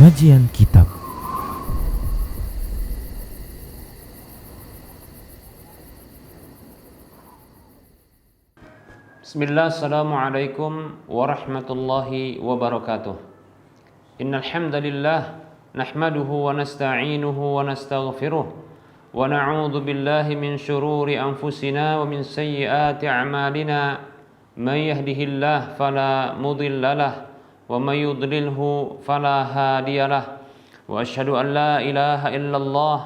Kajian Kitab. Bismillah, assalamualaikum warahmatullahi wabarakatuh. Innal hamdalillah nahmaduhu wa nasta'inuhu wa nastaghfiruh wa na'udzu billahi min shururi anfusina wa min sayyiati a'malina. May yahdihillahu fala mudhillalah wa may yudlilhu fala hadiyalah. Wa asyhadu an la ilaha illallah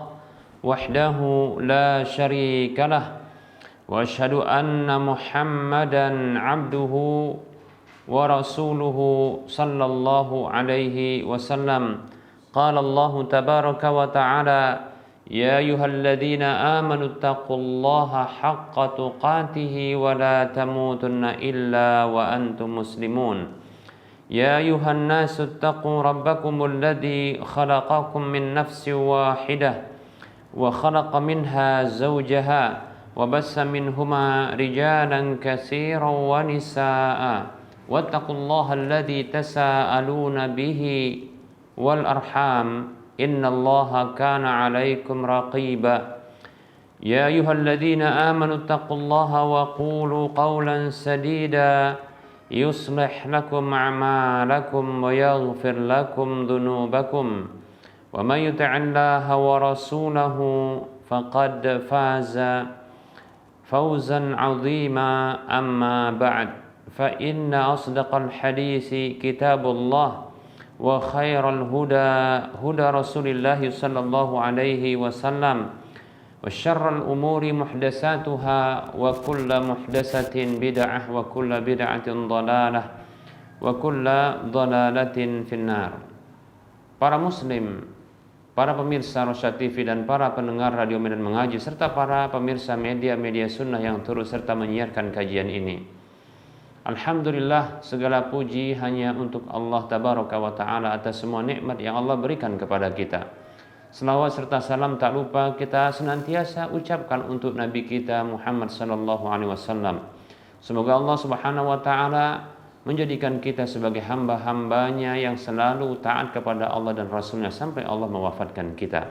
wahdahu la syarikalah wa asyhadu anna Muhammadan abduhu wa rasuluhu sallallahu alaihi wasallam. Qala Allah tabaraka wa ta'ala, ya ayyuhalladzina amanu taqullaha haqqa tuqatih wa la tamutunna illa wa antum muslimun. Ya ayyuhan nasu taqu rabbakumul ladzi khalaqakum min nafsin wahidah wa khalaqa minha zawjaha wa bassa minhuma rijalan katsiran wa nisaa'a wattaqullaha alladzi tasaaluna bihi wal arham innallaha kana 'alaikum raqiba. Ya ayyuhalladzina amanu taqullaha wa qulu qawlan sadida yuslih lakum a'malakum wa yaghfir lakum dhunubakum wa may yuti'illaha wa rasulahu faqad faza fawzan 'azima. Amma ba'd, fa inna asdaqal hadisi kitabullah wa khairal huda huda Rasulillah sallallahu alaihi wasallam wa syarrul umuri muhdatsatuha wa kullu muhdatsatin bid'ah wa kullu bid'atin dhalalah wa kullu dhalalatin finnar. Para muslim, para pemirsa Rosyad TV dan para pendengar Radio Medan Mengaji serta para pemirsa media-media sunnah yang turut serta menyiarkan kajian ini, alhamdulillah, segala puji hanya untuk Allah tabaraka wa ta'ala atas semua nikmat yang Allah berikan kepada kita. Selawat serta salam tak lupa kita senantiasa ucapkan untuk Nabi kita Muhammad sallallahu alaihi wasallam. Semoga Allah subhanahu wa ta'ala menjadikan kita sebagai hamba-hambanya yang selalu taat kepada Allah dan Rasulnya sampai Allah mewafatkan kita.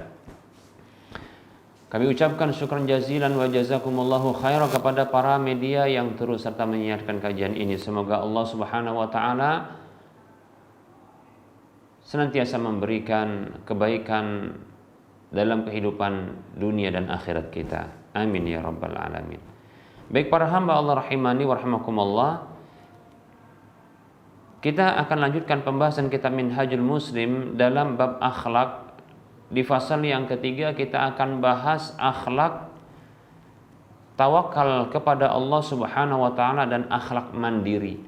Kami ucapkan syukran jazilan wa jazakumullahu khairan kepada para media yang terus serta menyiarkan kajian ini. Semoga Allah subhanahu wa ta'ala senantiasa memberikan kebaikan dalam kehidupan dunia dan akhirat kita. Amin ya rabbal alamin. Baik para hamba Allah rahimani wa rahimakumullah, kita akan lanjutkan pembahasan kitab Minhajul Muslim dalam bab akhlak. Di fasal yang ketiga kita akan bahas akhlak tawakal kepada Allah subhanahu wa ta'ala dan akhlak mandiri.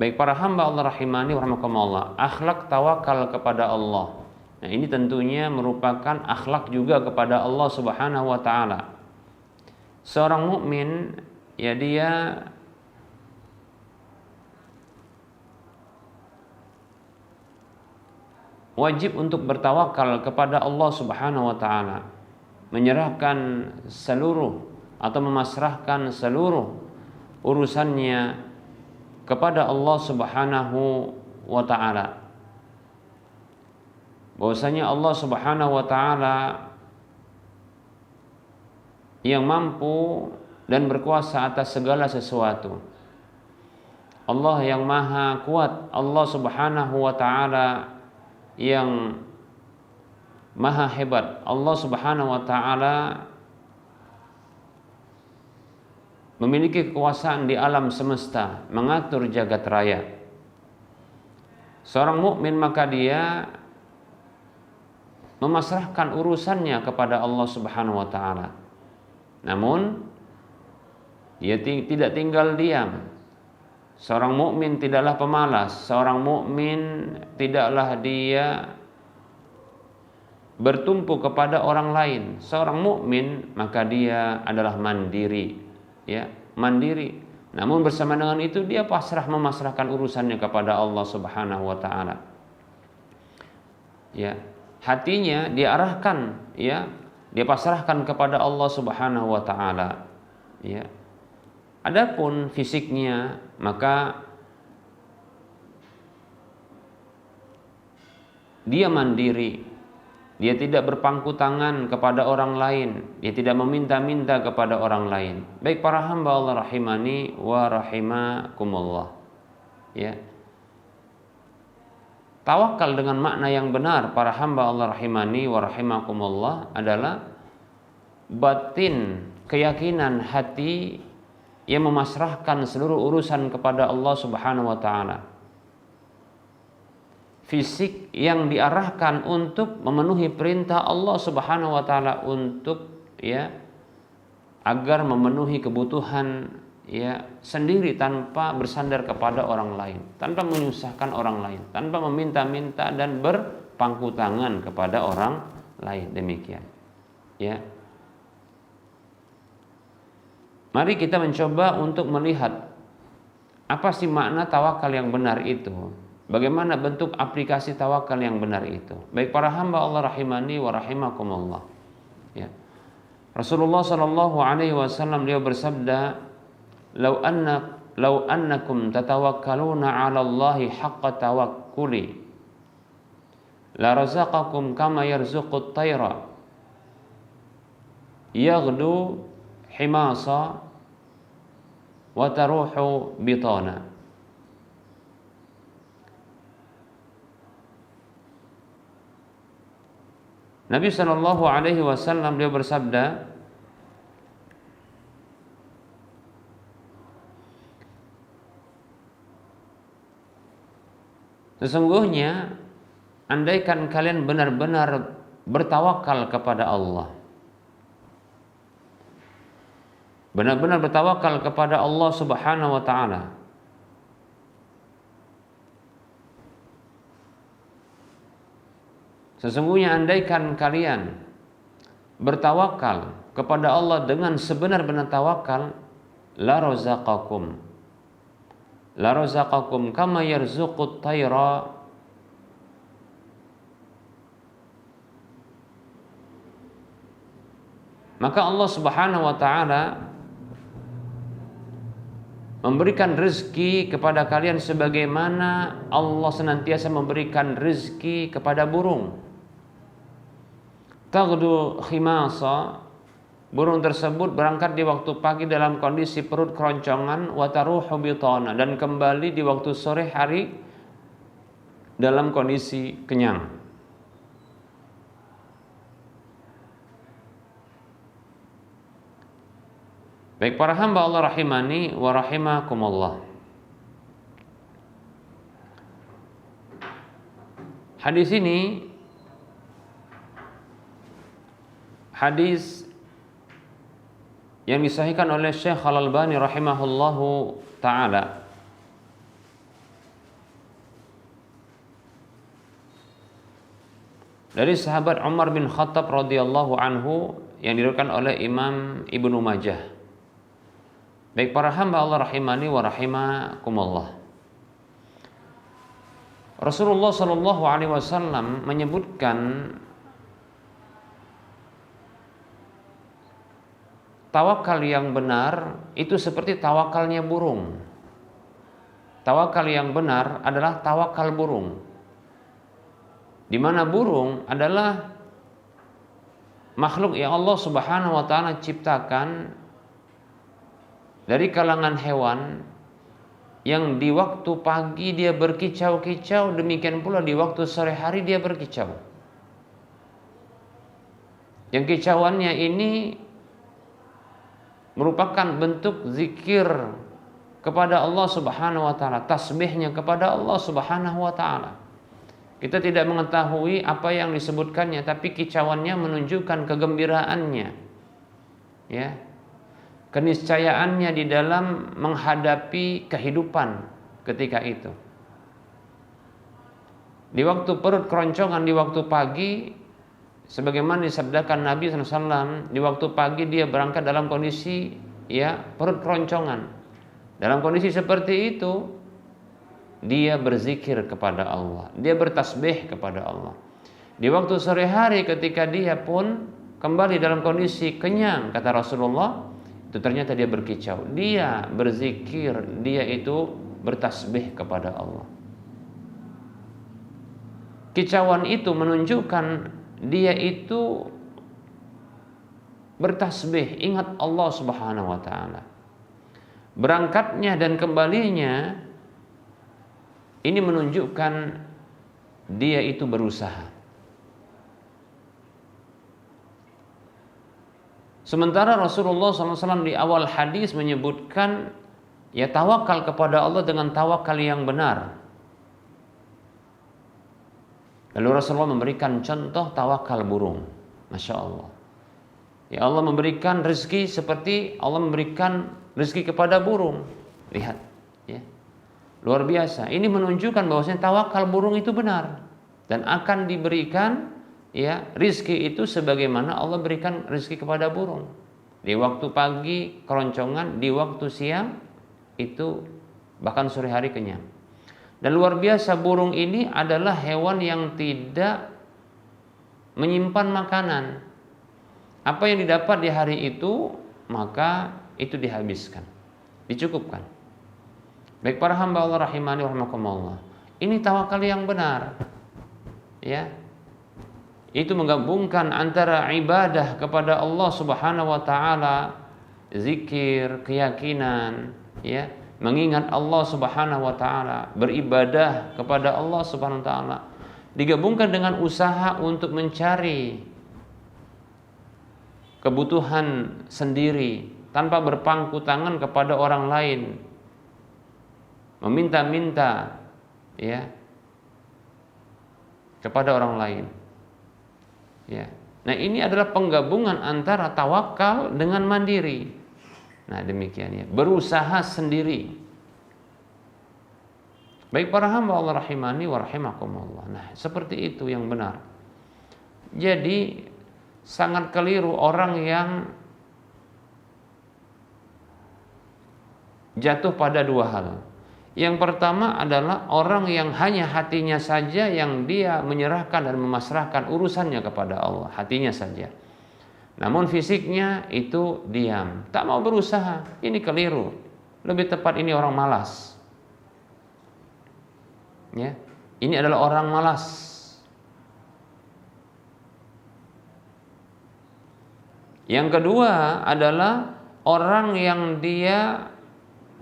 Baik para hamba Allah rahimani wa rahimakumullah, akhlak tawakal kepada Allah, nah ini tentunya merupakan akhlak juga kepada Allah subhanahu wa ta'ala. Seorang mukmin ya dia wajib untuk bertawakal kepada Allah subhanahu wa ta'ala, menyerahkan seluruh atau memasrahkan seluruh urusannya kepada Allah subhanahu wa ta'ala. Bahwasanya Allah subhanahu wa ta'ala yang mampu dan berkuasa atas segala sesuatu. Allah yang maha kuat, Allah subhanahu wa ta'ala yang maha hebat, Allah subhanahu wa ta'ala memiliki kekuasaan di alam semesta, mengatur jagat raya. Seorang mukmin maka dia memasrahkan urusannya kepada Allah subhanahu wa ta'ala. Namun dia tidak tinggal diam. Seorang mukmin tidaklah pemalas, seorang mukmin tidaklah dia bertumpu kepada orang lain. Seorang mukmin maka dia adalah mandiri, ya, mandiri. Namun bersama dengan itu dia memasrahkan urusannya kepada Allah subhanahu wa ta'ala. Ya, hatinya diarahkan, ya, dia pasrahkan kepada Allah subhanahu wa ta'ala, ya. Adapun fisiknya maka dia mandiri, dia tidak berpangku tangan kepada orang lain, dia tidak meminta-minta kepada orang lain. Baik para hamba Allah rahimani wa rahimakumullah. Ya. Tawakal dengan makna yang benar para hamba Allah rahimani wa rahimakumullah adalah batin, keyakinan hati yang memasrahkan seluruh urusan kepada Allah Subhanahu wa taala. Fisik yang diarahkan untuk memenuhi perintah Allah Subhanahu wa taala untuk agar memenuhi kebutuhan sendiri tanpa bersandar kepada orang lain, tanpa menyusahkan orang lain, tanpa meminta-minta dan berpangku tangan kepada orang lain. Demikian. Ya. Mari kita mencoba untuk melihat apa sih makna tawakal yang benar itu. Bagaimana bentuk aplikasi tawakal yang benar itu. Baik para hamba Allah rahimani wa rahimakumullah. Ya. Rasulullah sallallahu alaihi wasallam dia bersabda, "Lau annakum tatawakkaluna 'ala Allahi haqqa tawakkuli la razaqakum kama yarzuqut tayra yaghdu himasa wa taruhu bitana." Nabi sallallahu alaihi wasallam dia bersabda, sesungguhnya andaikan kalian benar-benar bertawakal kepada Allah, benar-benar bertawakal kepada Allah Subhanahu wa taala, sesungguhnya andaikan kalian bertawakal kepada Allah dengan sebenar-benar tawakal, la razaqakum kama yarzuqut tayra maka Allah Subhanahu wa taala memberikan rezeki kepada kalian sebagaimana Allah senantiasa memberikan rezeki kepada burung. Taghdu khimasa, burung tersebut berangkat di waktu pagi dalam kondisi perut keroncongan, wa taruhu bitana, dan kembali di waktu sore hari dalam kondisi kenyang. Baik para hamba Allah rahimani wa rahimakumullah. Hadis ini hadis yang disahihkan oleh Syekh Al-Albani rahimahullahu taala. Dari sahabat Umar bin Khattab radhiyallahu anhu yang diriwayatkan oleh Imam Ibnu Majah. Baik para hamba Allah rahimani wa rahimakumullah. Rasulullah sallallahu alaihi wasallam menyebutkan tawakal yang benar itu seperti tawakalnya burung. Tawakal yang benar adalah tawakal burung, di mana burung adalah makhluk yang Allah Subhanahu wa taala ciptakan dari kalangan hewan yang di waktu pagi dia berkicau-kicau, demikian pula di waktu sore hari dia berkicau. Yang kicauannya ini merupakan bentuk zikir kepada Allah Subhanahu wa taala, tasbihnya kepada Allah Subhanahu wa taala. Kita tidak mengetahui apa yang disebutkannya, tapi kicauannya menunjukkan kegembiraannya. Ya. Keniscayaannya di dalam menghadapi kehidupan ketika itu. Di waktu perut keroncongan, di waktu pagi, sebagaimana disabdakan Nabi SAW, di waktu pagi dia berangkat dalam kondisi perut keroncongan. Dalam kondisi seperti itu, dia berzikir kepada Allah, dia bertasbih kepada Allah. Di waktu sore hari ketika dia pun kembali dalam kondisi kenyang, kata Rasulullah, itu ternyata dia berkicau, dia berzikir, dia itu bertasbih kepada Allah. kicauan itu menunjukkan dia itu bertasbih, ingat Allah Subhanahu wa taala. Berangkatnya dan kembalinya ini menunjukkan dia itu berusaha. Sementara Rasulullah SAW di awal hadis menyebutkan ya tawakal kepada Allah dengan tawakal yang benar. Lalu Rasulullah memberikan contoh tawakal burung. Masya Allah. Ya Allah memberikan rezeki seperti Allah memberikan rezeki kepada burung. Lihat, ya. Luar biasa. Ini menunjukkan bahwasanya tawakal burung itu benar dan akan diberikan ya rezeki itu sebagaimana Allah berikan rezeki kepada burung. Di waktu pagi keroncongan, di waktu siang itu bahkan sore hari kenyang. Dan luar biasa burung ini adalah hewan yang tidak menyimpan makanan. Apa yang didapat di hari itu, maka itu dihabiskan, dicukupkan. Baik para hamba Allah rahimani wa rahimakumullah. Ini tawakal yang benar. Ya. Itu menggabungkan antara ibadah kepada Allah Subhanahu wa taala, zikir, keyakinan, ya, mengingat Allah Subhanahu wa taala, beribadah kepada Allah Subhanahu wa taala, digabungkan dengan usaha untuk mencari kebutuhan sendiri tanpa berpangku tangan kepada orang lain, meminta-minta ya kepada orang lain. Ya. Nah, ini adalah penggabungan antara tawakal dengan mandiri. Nah, demikian ya, berusaha sendiri. Baik para hamba Allah rahimani wa rahimakumullah. Nah, seperti itu yang benar. Jadi sangat keliru orang yang jatuh pada dua hal. Yang pertama adalah orang yang hanya hatinya saja yang dia menyerahkan dan memasrahkan urusannya kepada Allah, hatinya saja. Namun fisiknya itu diam, tak mau berusaha. Ini keliru. Lebih tepat ini orang malas. Ya, ini adalah orang malas. Yang kedua adalah orang yang dia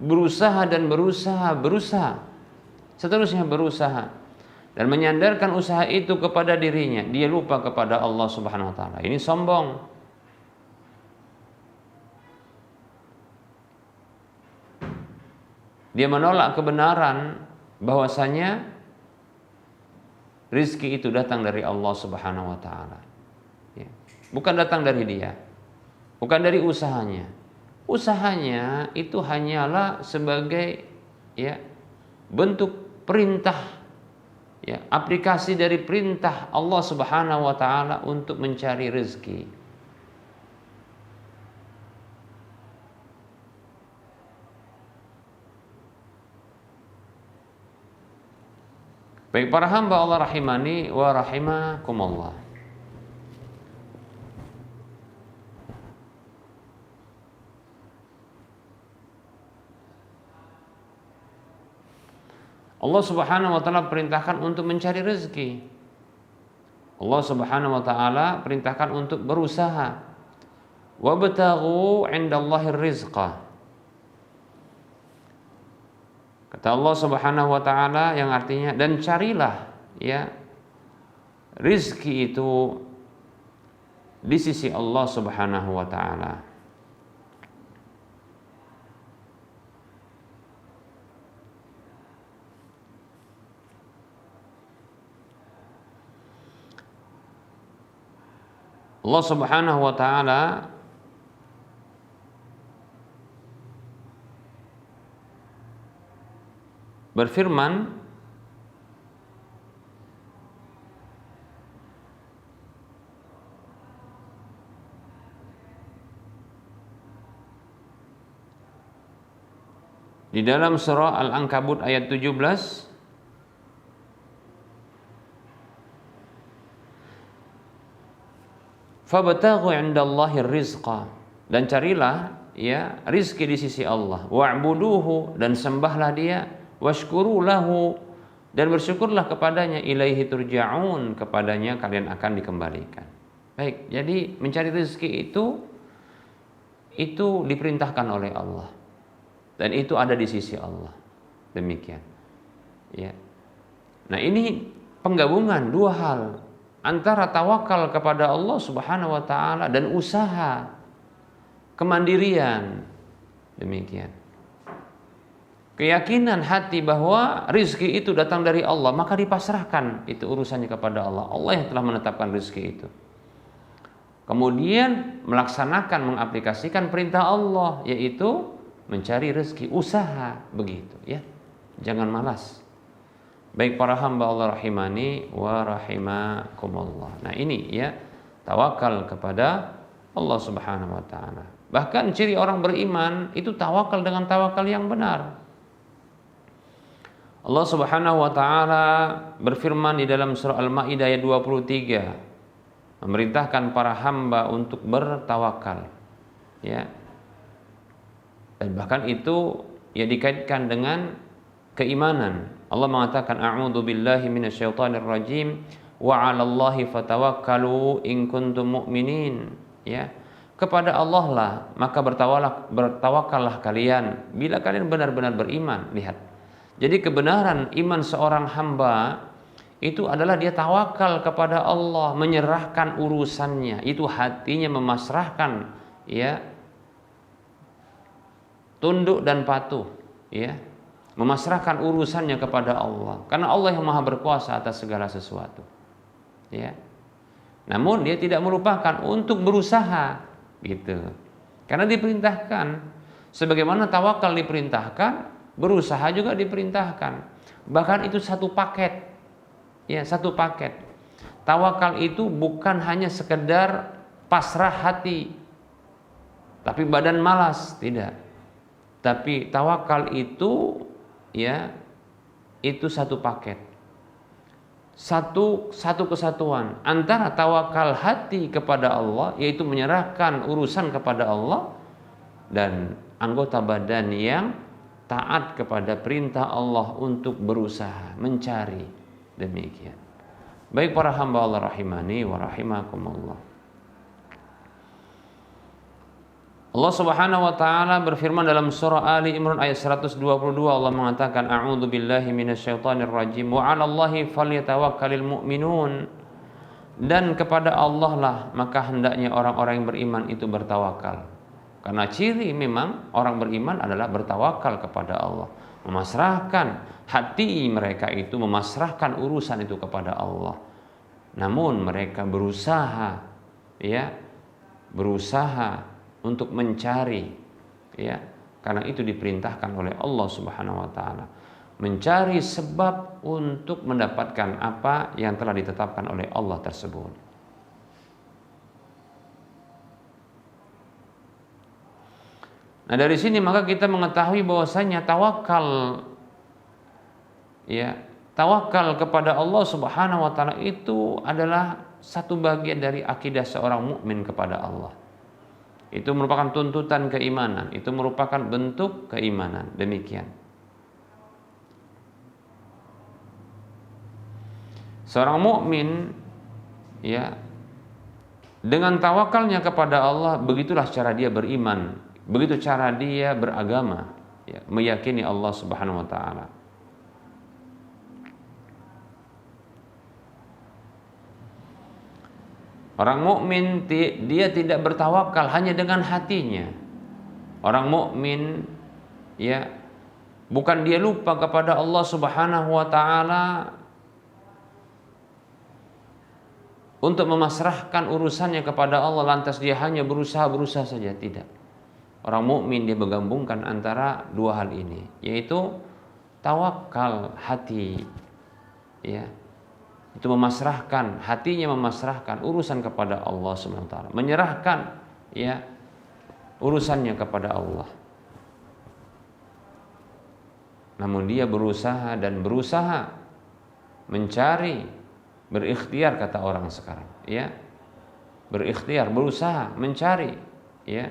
berusaha dan berusaha, seterusnya berusaha dan menyandarkan usaha itu kepada dirinya. Dia lupa kepada Allah Subhanahu wa taala. Ini sombong. Dia menolak kebenaran bahwasanya rizki itu datang dari Allah Subhanahu wa taala. Ya. Bukan datang dari dia. Bukan dari usahanya. Usahanya itu hanyalah sebagai ya bentuk perintah, ya, aplikasi dari perintah Allah Subhanahu wa taala untuk mencari rezeki. Baik para hamba Allah rahimani wa rahimakumullah. Allah Subhanahu wa taala perintahkan untuk mencari rezeki. Allah Subhanahu wa taala perintahkan untuk berusaha. Wabtaghu 'indallahi rizqa. Kata Allah Subhanahu wa taala yang artinya dan carilah ya rizki itu di sisi Allah Subhanahu wa taala. Allah Subhanahu wa taala berfirman di dalam surah Al-Ankabut ayat 17, fabtaghu 'indallahi rizqa, dan carilah ya rizki di sisi Allah, wa'buduhu, dan sembahlah dia, washkuru lahu, dan bersyukurlah kepadanya, ilaihi turja'un, kepadanya kalian akan dikembalikan. Baik, jadi mencari rezeki itu diperintahkan oleh Allah dan itu ada di sisi Allah. Demikian. Ya. Nah, ini penggabungan dua hal antara tawakal kepada Allah Subhanahu wa taala dan usaha kemandirian. Demikian. Keyakinan hati bahwa rezeki itu datang dari Allah, maka dipasrahkan itu urusannya kepada Allah. Allah yang telah menetapkan rezeki itu. Kemudian melaksanakan, mengaplikasikan perintah Allah, yaitu mencari rezeki, usaha, begitu ya. Jangan malas. Baik para hamba Allah rahimani wa rahimakumullah. Nah, ini ya, tawakal kepada Allah Subhanahu wa taala. Bahkan ciri orang beriman itu tawakal dengan tawakal yang benar. Allah Subhanahu wa taala berfirman di dalam surah Al-Maidah ayat 23, memerintahkan para hamba untuk bertawakal. Ya. Dan bahkan itu ya dikaitkan dengan keimanan. Allah mengatakan a'udzu billahi minasyaitonir rajim wa 'alallahi fatawakkalu in kuntum mu'minin. Ya. Kepada Allah lah maka bertawakallah kalian bila kalian benar-benar beriman. Lihat. Jadi kebenaran iman seorang hamba itu adalah dia tawakal kepada Allah, menyerahkan urusannya, itu hatinya memasrahkan, ya, tunduk dan patuh, ya, memasrahkan urusannya kepada Allah, karena Allah yang maha berkuasa atas segala sesuatu, ya. Namun dia tidak melupakan untuk berusaha, gitu, karena diperintahkan, sebagaimana tawakal diperintahkan, berusaha juga diperintahkan. Bahkan itu satu paket. Ya, satu paket. Tawakal itu bukan hanya sekedar pasrah hati, tapi badan malas, tidak. Tapi tawakal itu ya, itu satu paket. Satu kesatuan antara tawakal hati kepada Allah, yaitu menyerahkan urusan kepada Allah, dan anggota badan yang taat kepada perintah Allah untuk berusaha mencari. Demikian. Baik para hamba Allah rahimani wa rahimakumullah. Allah Subhanahu wa taala berfirman dalam surah Ali Imran ayat 122, Allah mengatakan a'udzu billahi minasyaitonir rajim wa 'alallahi falyatawakkalul mu'minun, dan kepada Allah lah maka hendaknya orang-orang yang beriman itu bertawakal. Karena ciri memang orang beriman adalah bertawakal kepada Allah, memasrahkan hati mereka itu, memasrahkan urusan itu kepada Allah. Namun mereka berusaha, ya, berusaha untuk mencari, ya, karena itu diperintahkan oleh Allah Subhanahu wa taala, mencari sebab untuk mendapatkan apa yang telah ditetapkan oleh Allah tersebut. Nah, dari sini maka kita mengetahui bahwasanya tawakal, ya, tawakal kepada Allah Subhanahu wa taala itu adalah satu bagian dari akidah seorang mukmin kepada Allah. Itu merupakan tuntutan keimanan, itu merupakan bentuk keimanan. Demikian. Seorang mukmin, ya, dengan tawakalnya kepada Allah, begitulah cara dia beriman. Begitu cara dia beragama, ya, meyakini Allah Subhanahu wa taala. Orang mukmin dia tidak bertawakal hanya dengan hatinya. Orang mukmin, ya, bukan dia lupa kepada Allah Subhanahu wa taala untuk memasrahkan urusannya kepada Allah lantas dia hanya berusaha saja, tidak. Orang mukmin dia menggabungkan antara dua hal ini, yaitu tawakal hati, ya, itu memasrahkan hatinya, memasrahkan urusan kepada Allah Subhanahu wa taala, menyerahkan, ya, urusannya kepada Allah. Namun dia berusaha mencari, berikhtiar kata orang sekarang, ya, berikhtiar, berusaha mencari, ya,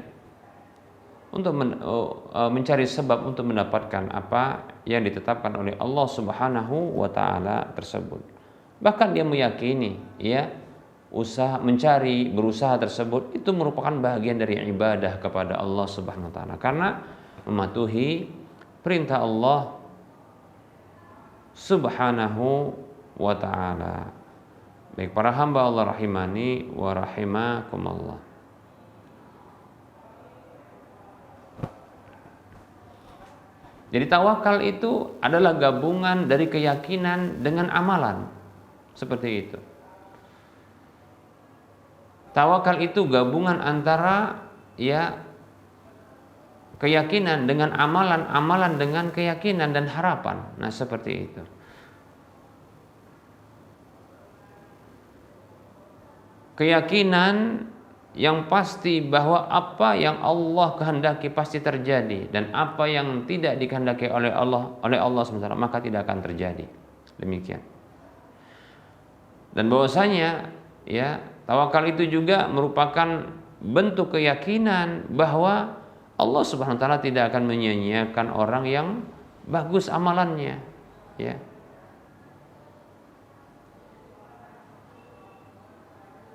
untuk mencari sebab untuk mendapatkan apa yang ditetapkan oleh Allah Subhanahu wa taala tersebut. Bahkan dia meyakini ya berusaha tersebut itu merupakan bagian dari ibadah kepada Allah Subhanahu wa taala karena mematuhi perintah Allah Subhanahu wa taala. Baik para hamba Allah rahimani wa rahimakumullah. Jadi tawakal itu adalah gabungan dari keyakinan dengan amalan. Seperti itu. Tawakal itu gabungan antara ya keyakinan dengan amalan, amalan dengan keyakinan dan harapan. Nah, seperti itu. Keyakinan yang pasti bahwa apa yang Allah kehendaki pasti terjadi dan apa yang tidak dikehendaki oleh Allah SWT maka tidak akan terjadi. Demikian. Dan bahwasanya ya tawakal itu juga merupakan bentuk keyakinan bahwa Allah Subhanahu wa taala tidak akan menyia-nyiakan orang yang bagus amalannya, ya.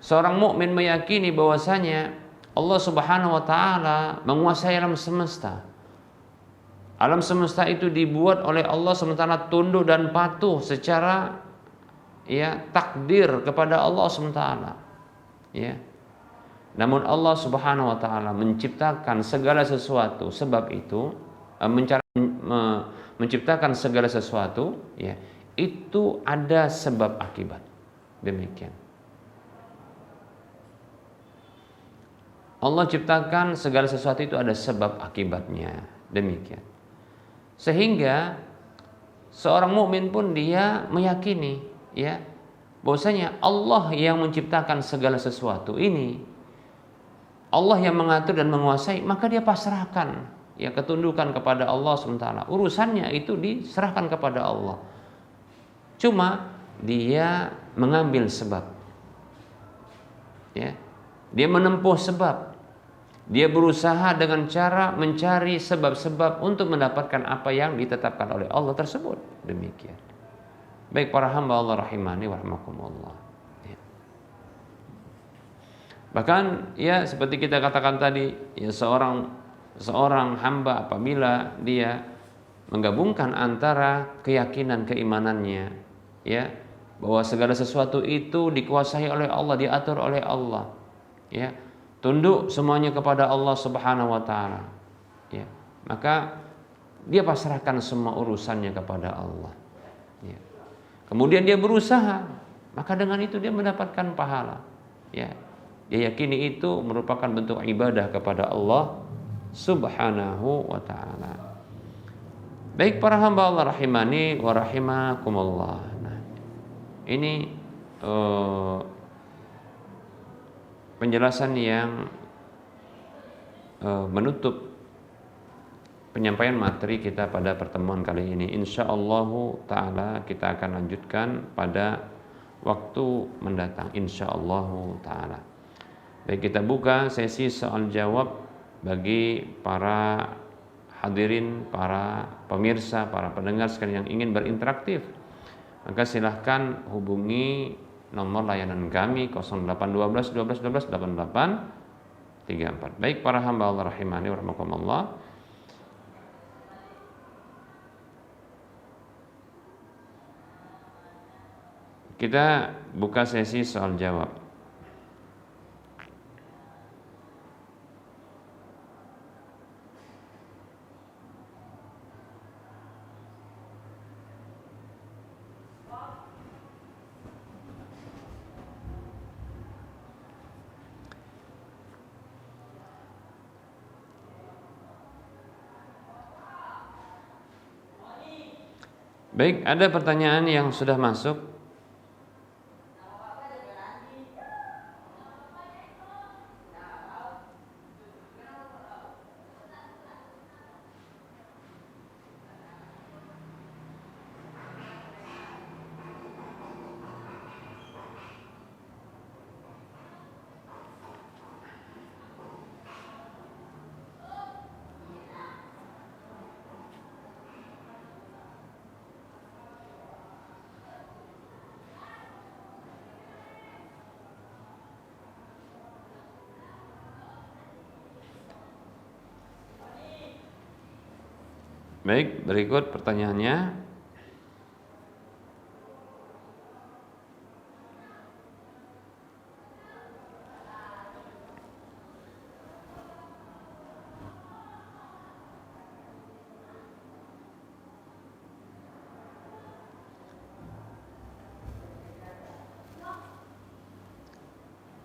Seorang mukmin meyakini bahwasanya Allah Subhanahu wa taala menguasai alam semesta. Alam semesta itu dibuat oleh Allah Subhanahu wa taala tunduk dan patuh secara ya takdir kepada Allah SWT ya. Namun Allah Subhanahu wa taala menciptakan segala sesuatu, sebab itu menciptakan segala sesuatu ya itu ada sebab akibat. Demikian. Allah ciptakan segala sesuatu itu ada sebab akibatnya. Demikian. Sehingga seorang mukmin pun dia meyakini ya bahwasanya Allah yang menciptakan segala sesuatu ini, Allah yang mengatur dan menguasai, maka dia pasrahkan ya ketundukan kepada Allah SWT. Urusannya itu diserahkan kepada Allah. Cuma dia mengambil sebab. Ya. Dia menempuh sebab. Dia berusaha dengan cara mencari sebab-sebab untuk mendapatkan apa yang ditetapkan oleh Allah tersebut. Demikian. Baik para hamba Allah rahimani wa rahimakumullah. Ya. Bahkan ya seperti kita katakan tadi, ya seorang hamba apabila dia menggabungkan antara keyakinan keimanannya, ya bahwa segala sesuatu itu dikuasai oleh Allah, diatur oleh Allah, ya tunduk semuanya kepada Allah Subhanahu wa taala, ya maka dia pasrahkan semua urusannya kepada Allah. Ya. Kemudian dia berusaha, maka dengan itu dia mendapatkan pahala. Ya, dia yakini itu merupakan bentuk ibadah kepada Allah Subhanahu wa taala. Baik para hamba Allah rahimani wa rahimakumullah. Nah, ini penjelasan yang menutup penyampaian materi kita pada pertemuan kali ini. Insyaallah taala kita akan lanjutkan pada waktu mendatang insyaallah taala. Baik, kita buka sesi soal jawab bagi para hadirin, para pemirsa, para pendengar sekalian yang ingin berinteraktif. Maka silahkan hubungi nomor layanan kami 0812 12 12 88 34. Baik para hamba Allah rahimani wa rahimakumullah. Kita buka sesi soal jawab. Baik, ada pertanyaan yang sudah masuk. Baik, berikut pertanyaannya.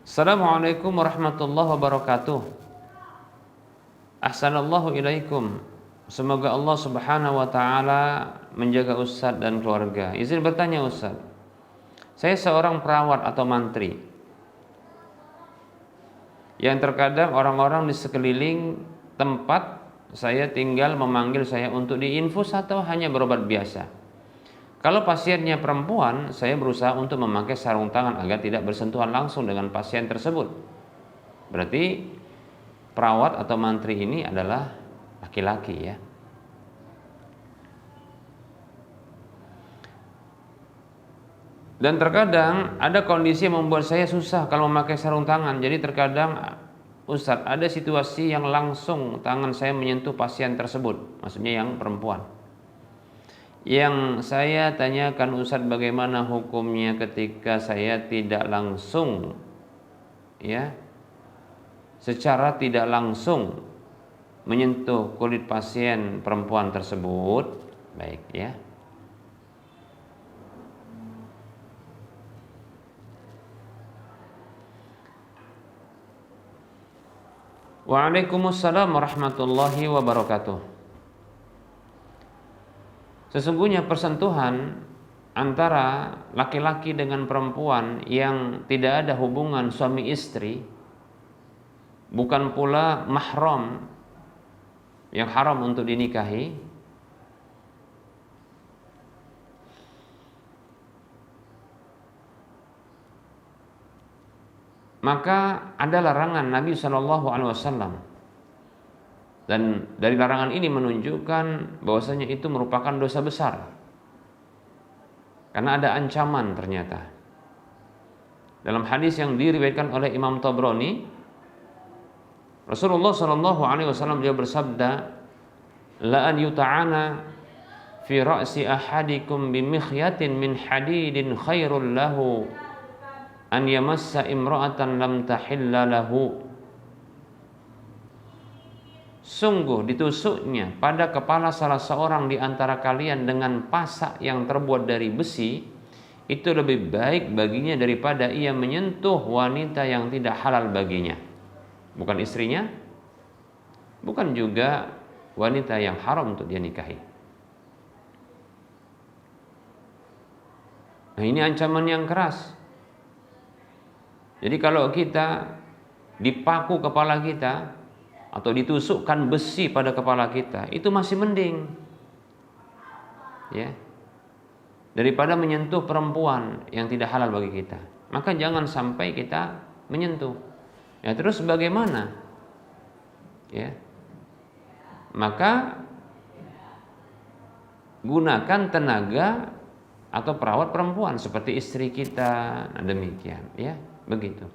Assalamualaikum warahmatullahi wabarakatuh. Ahsanallahu ilaikum. Semoga Allah Subhanahu wa taala menjaga Ustadz dan keluarga. Izin bertanya Ustadz. Saya seorang perawat atau mantri yang terkadang orang-orang di sekeliling tempat saya tinggal memanggil saya untuk diinfus atau hanya berobat biasa. Kalau pasiennya perempuan, saya berusaha untuk memakai sarung tangan agar tidak bersentuhan langsung dengan pasien tersebut. Berarti perawat atau mantri ini adalah laki-laki ya. Dan terkadang ada kondisi yang membuat saya susah kalau memakai sarung tangan. Jadi terkadang Ustadz, ada situasi yang langsung tangan saya menyentuh pasien tersebut, maksudnya yang perempuan. Yang saya tanyakan Ustadz, bagaimana hukumnya ketika saya tidak langsung ya, secara tidak langsung menyentuh kulit pasien perempuan tersebut? Baik ya. Waalaikumsalam warahmatullahi wabarakatuh. Sesungguhnya persentuhan antara laki-laki dengan perempuan yang tidak ada hubungan suami istri, bukan pula mahram yang haram untuk dinikahi, maka ada larangan Nabi SAW. Dan dari larangan ini menunjukkan bahwasanya itu merupakan dosa besar. Karena ada ancaman ternyata. Dalam hadis yang diriwayatkan oleh Imam Tabrani, Rasulullah SAW dia bersabda, "La an yuta'ana fi ra'si ahadikum bimikhyatin min hadidin khairul lahu an yamassa imra'atan lam tahilla lahu." Sungguh ditusuknya pada kepala salah seorang di antara kalian dengan pasak yang terbuat dari besi, itu lebih baik baginya daripada ia menyentuh wanita yang tidak halal baginya. Bukan istrinya, bukan juga wanita yang haram untuk dia nikahi. Nah, ini ancaman yang keras. Jadi kalau kita dipaku kepala kita atau ditusukkan besi pada kepala kita, itu masih mending ya, daripada menyentuh perempuan yang tidak halal bagi kita. Maka jangan sampai kita menyentuh. Ya, terus bagaimana? Ya. Maka gunakan tenaga atau perawat perempuan seperti istri kita. Nah, demikian ya, begitu.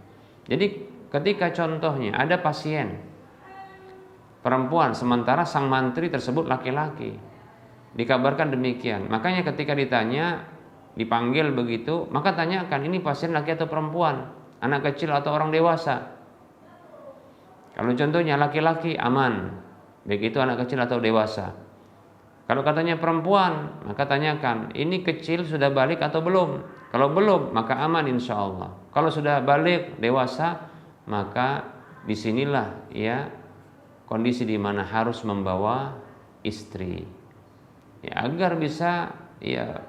Jadi ketika contohnya ada pasien perempuan sementara sang mantri tersebut laki-laki, dikabarkan demikian. Makanya ketika ditanya, dipanggil begitu, maka tanyakan ini pasien laki atau perempuan, anak kecil atau orang dewasa. Kalau contohnya laki-laki aman, baik itu anak kecil atau dewasa. Kalau katanya perempuan, maka tanyakan ini kecil sudah balik atau belum. Kalau belum, maka aman insya Allah. Kalau sudah balik dewasa, maka disinilah ya kondisi di mana harus membawa istri ya, agar bisa ya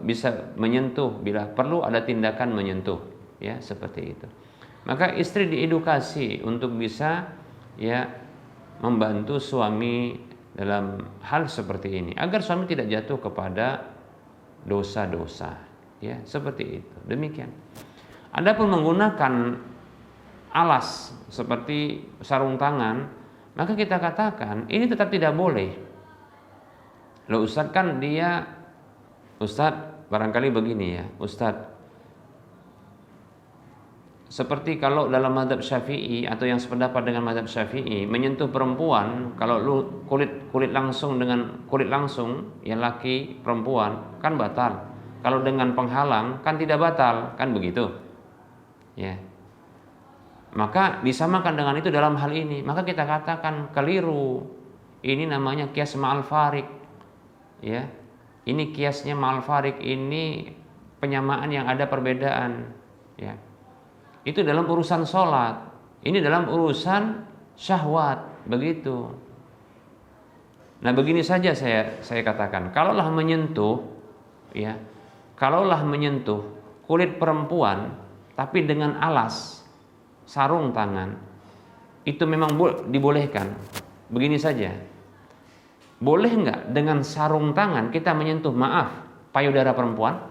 bisa menyentuh bila perlu, ada tindakan menyentuh ya, seperti itu. Maka istri diedukasi untuk bisa ya membantu suami dalam hal seperti ini agar suami tidak jatuh kepada dosa-dosa ya, seperti itu. Demikian. Adapun menggunakan alas seperti sarung tangan, maka kita katakan ini tetap tidak boleh. Loh Ustadz, kan dia Ustadz barangkali begini ya, Ustadz, seperti kalau dalam mazhab Syafi'i atau yang sependapat dengan mazhab Syafi'i, menyentuh perempuan kalau lu kulit langsung dengan kulit langsung, ya laki perempuan kan batal. Kalau dengan penghalang kan tidak batal, kan begitu. Ya. Maka disamakan dengan itu dalam hal ini. Maka kita katakan keliru. Ini namanya kias ma'al farik. Ya. Ini kiasnya ma'al farik, ini penyamaan yang ada perbedaan. Ya. Itu dalam urusan sholat. Ini dalam urusan syahwat, begitu. Nah, begini saja saya katakan, kalaulah menyentuh, ya, kalaulah menyentuh kulit perempuan, tapi dengan alas sarung tangan, itu memang dibolehkan. Begini saja, boleh nggak dengan sarung tangan kita menyentuh, maaf, payudara perempuan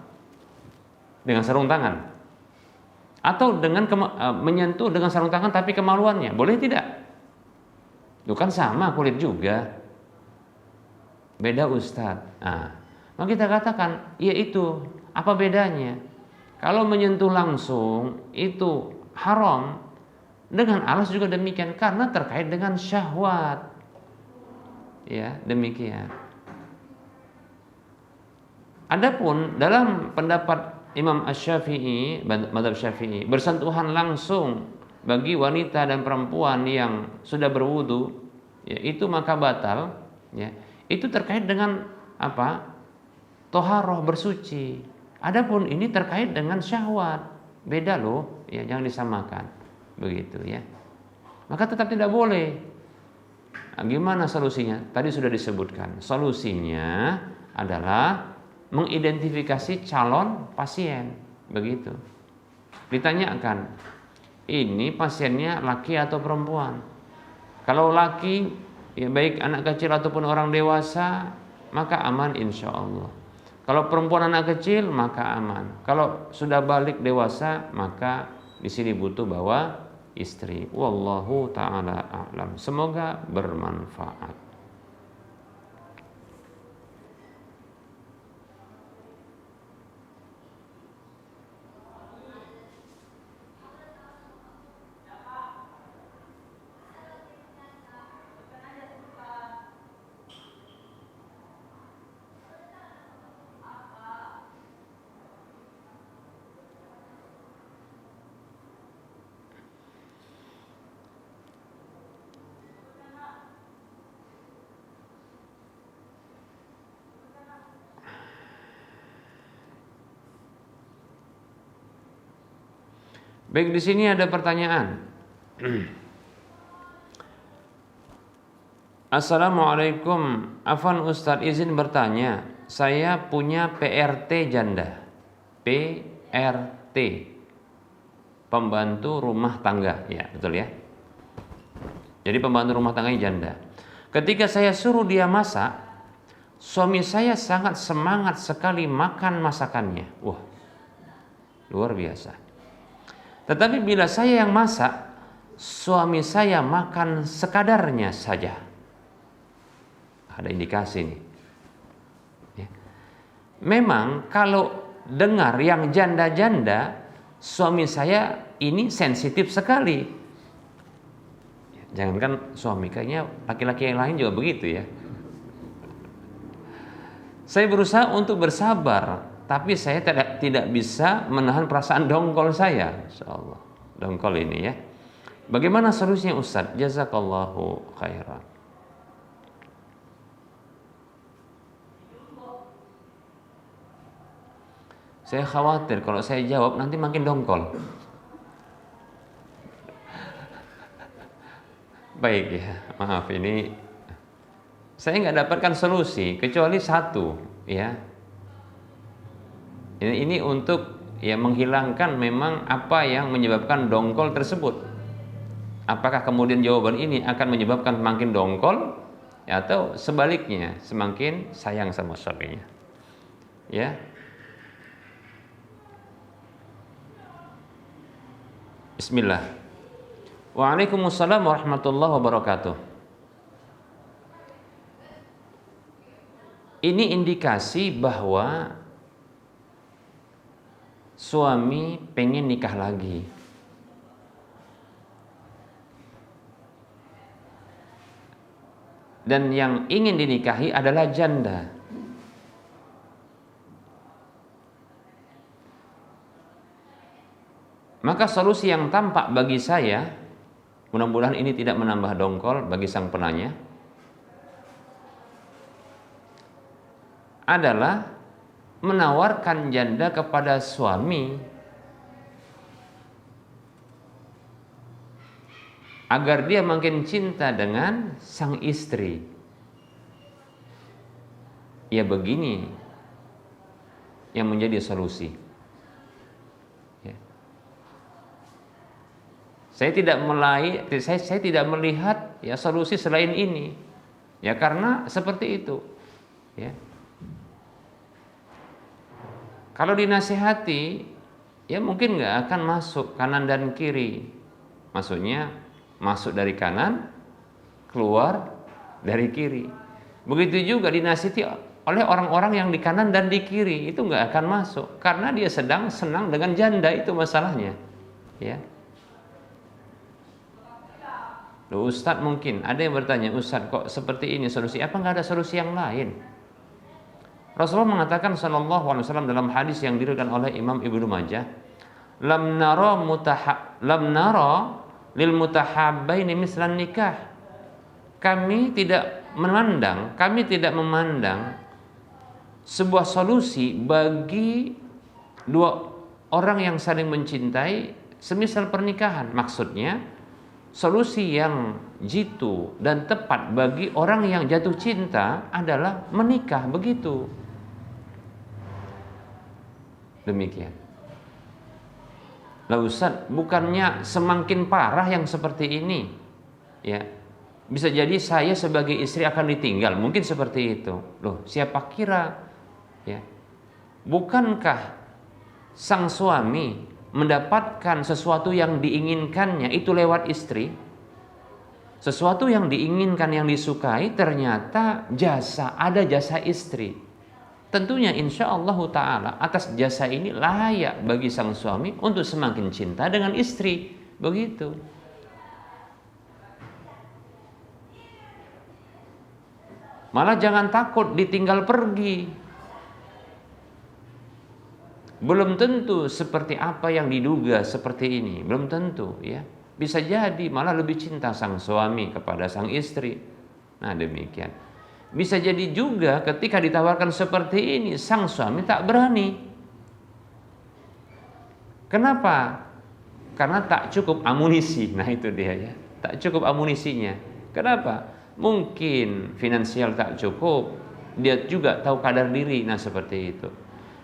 dengan sarung tangan? Atau dengan menyentuh dengan sarung tangan tapi kemaluannya, boleh tidak? Itu kan sama kulit juga. Beda Ustadz. Nah, maka kita katakan, ya itu, apa bedanya? Kalau menyentuh langsung itu haram, dengan alas juga demikian, karena terkait dengan syahwat. Ya, demikian. Adapun dalam pendapat Imam Asy-Syafi'i, mazhab Syafi'i, bersentuhan langsung bagi wanita dan perempuan yang sudah berwudu, ya, itu maka batal, ya. Itu terkait dengan apa? Toharoh, bersuci. Adapun ini terkait dengan syahwat, beda loh, ya, jangan disamakan, begitu ya. Maka tetap tidak boleh. Nah, gimana solusinya? Tadi sudah disebutkan. Solusinya adalah mengidentifikasi calon pasien, begitu. Ditanyakan, ini pasiennya laki atau perempuan? Kalau laki, ya baik anak kecil ataupun orang dewasa, maka aman insya Allah. Kalau perempuan anak kecil, maka aman. Kalau sudah balik dewasa, maka di sini butuh bawa istri. Wallahu ta'ala a'lam. Semoga bermanfaat. Baik, di sini ada pertanyaan. Assalamualaikum, Afwan Ustadz, izin bertanya, saya punya PRT janda. PRT, pembantu rumah tangga, ya betul ya. Jadi pembantu rumah tangganya janda. Ketika saya suruh dia masak, suami saya sangat semangat sekali makan masakannya. Wah, luar biasa. Tetapi bila saya yang masak, suami saya makan sekadarnya saja. Ada indikasi nih. Ya. Memang kalau dengar yang janda-janda, suami saya ini sensitif sekali. Jangankan suami, kayaknya laki-laki yang lain juga begitu ya. Saya berusaha untuk bersabar, tapi saya tidak bisa menahan perasaan dongkol saya. Insyaallah, dongkol ini ya. Bagaimana solusinya Ustaz? Jazakallahu khairan. Saya khawatir kalau saya jawab nanti makin dongkol. Baik ya, maaf ini saya nggak dapatkan solusi kecuali satu ya. Ini untuk ya menghilangkan memang apa yang menyebabkan dongkol tersebut. Apakah kemudian jawaban ini akan menyebabkan makin dongkol ya, atau sebaliknya semakin sayang sama suaminya. Ya. Bismillah. Waalaikumsalam warahmatullahi wabarakatuh. Ini indikasi bahwa suami pengen nikah lagi. dan yang ingin dinikahi adalah janda. Maka solusi yang tampak bagi saya, mudah-mudahan ini tidak menambah dongkol bagi sang penanya, adalah menawarkan janda kepada suami agar dia makin cinta dengan sang istri. Ya, begini yang menjadi solusi. Ya. Saya tidak melihat ya solusi selain ini. Ya, karena seperti itu. Ya. Kalau dinasihati, ya mungkin nggak akan masuk kanan dan kiri. Maksudnya masuk dari kanan, keluar dari kiri. Begitu juga dinasihati oleh orang-orang yang di kanan dan di kiri, itu nggak akan masuk karena dia sedang senang dengan janda, itu masalahnya. Ya. Loh, Ustadz, mungkin ada yang bertanya, Ustadz kok seperti ini solusi? Apa nggak ada solusi yang lain? Rasulullah mengatakan sallallahu alaihi wasallam dalam hadis yang diriwayatkan oleh Imam Ibnu Majah, lam nara lil mutahabbaini mislan nikah. Kami tidak memandang sebuah solusi bagi dua orang yang saling mencintai semisal pernikahan. Maksudnya solusi yang jitu dan tepat bagi orang yang jatuh cinta adalah menikah, begitu. Demikian. Lah Ustaz, bukannya semakin parah yang seperti ini? Ya. Bisa jadi saya sebagai istri akan ditinggal, mungkin seperti itu. Loh, siapa kira? Ya. Bukankah sang suami mendapatkan sesuatu yang diinginkannya itu lewat istri? Sesuatu yang diinginkan, yang disukai, ternyata ada jasa istri. Tentunya insya Allah ta'ala atas jasa ini layak bagi sang suami untuk semakin cinta dengan istri. Begitu. Malah jangan takut ditinggal pergi. Belum tentu seperti apa yang diduga seperti ini. Belum tentu, ya. Bisa jadi malah lebih cinta sang suami kepada sang istri. Nah, demikian. Bisa jadi juga ketika ditawarkan seperti ini, sang suami tak berani. Kenapa? Karena tak cukup amunisi. Nah, itu dia, ya. Tak cukup amunisinya. Kenapa? Mungkin finansial tak cukup. Dia juga tahu kadar diri. Nah, seperti itu.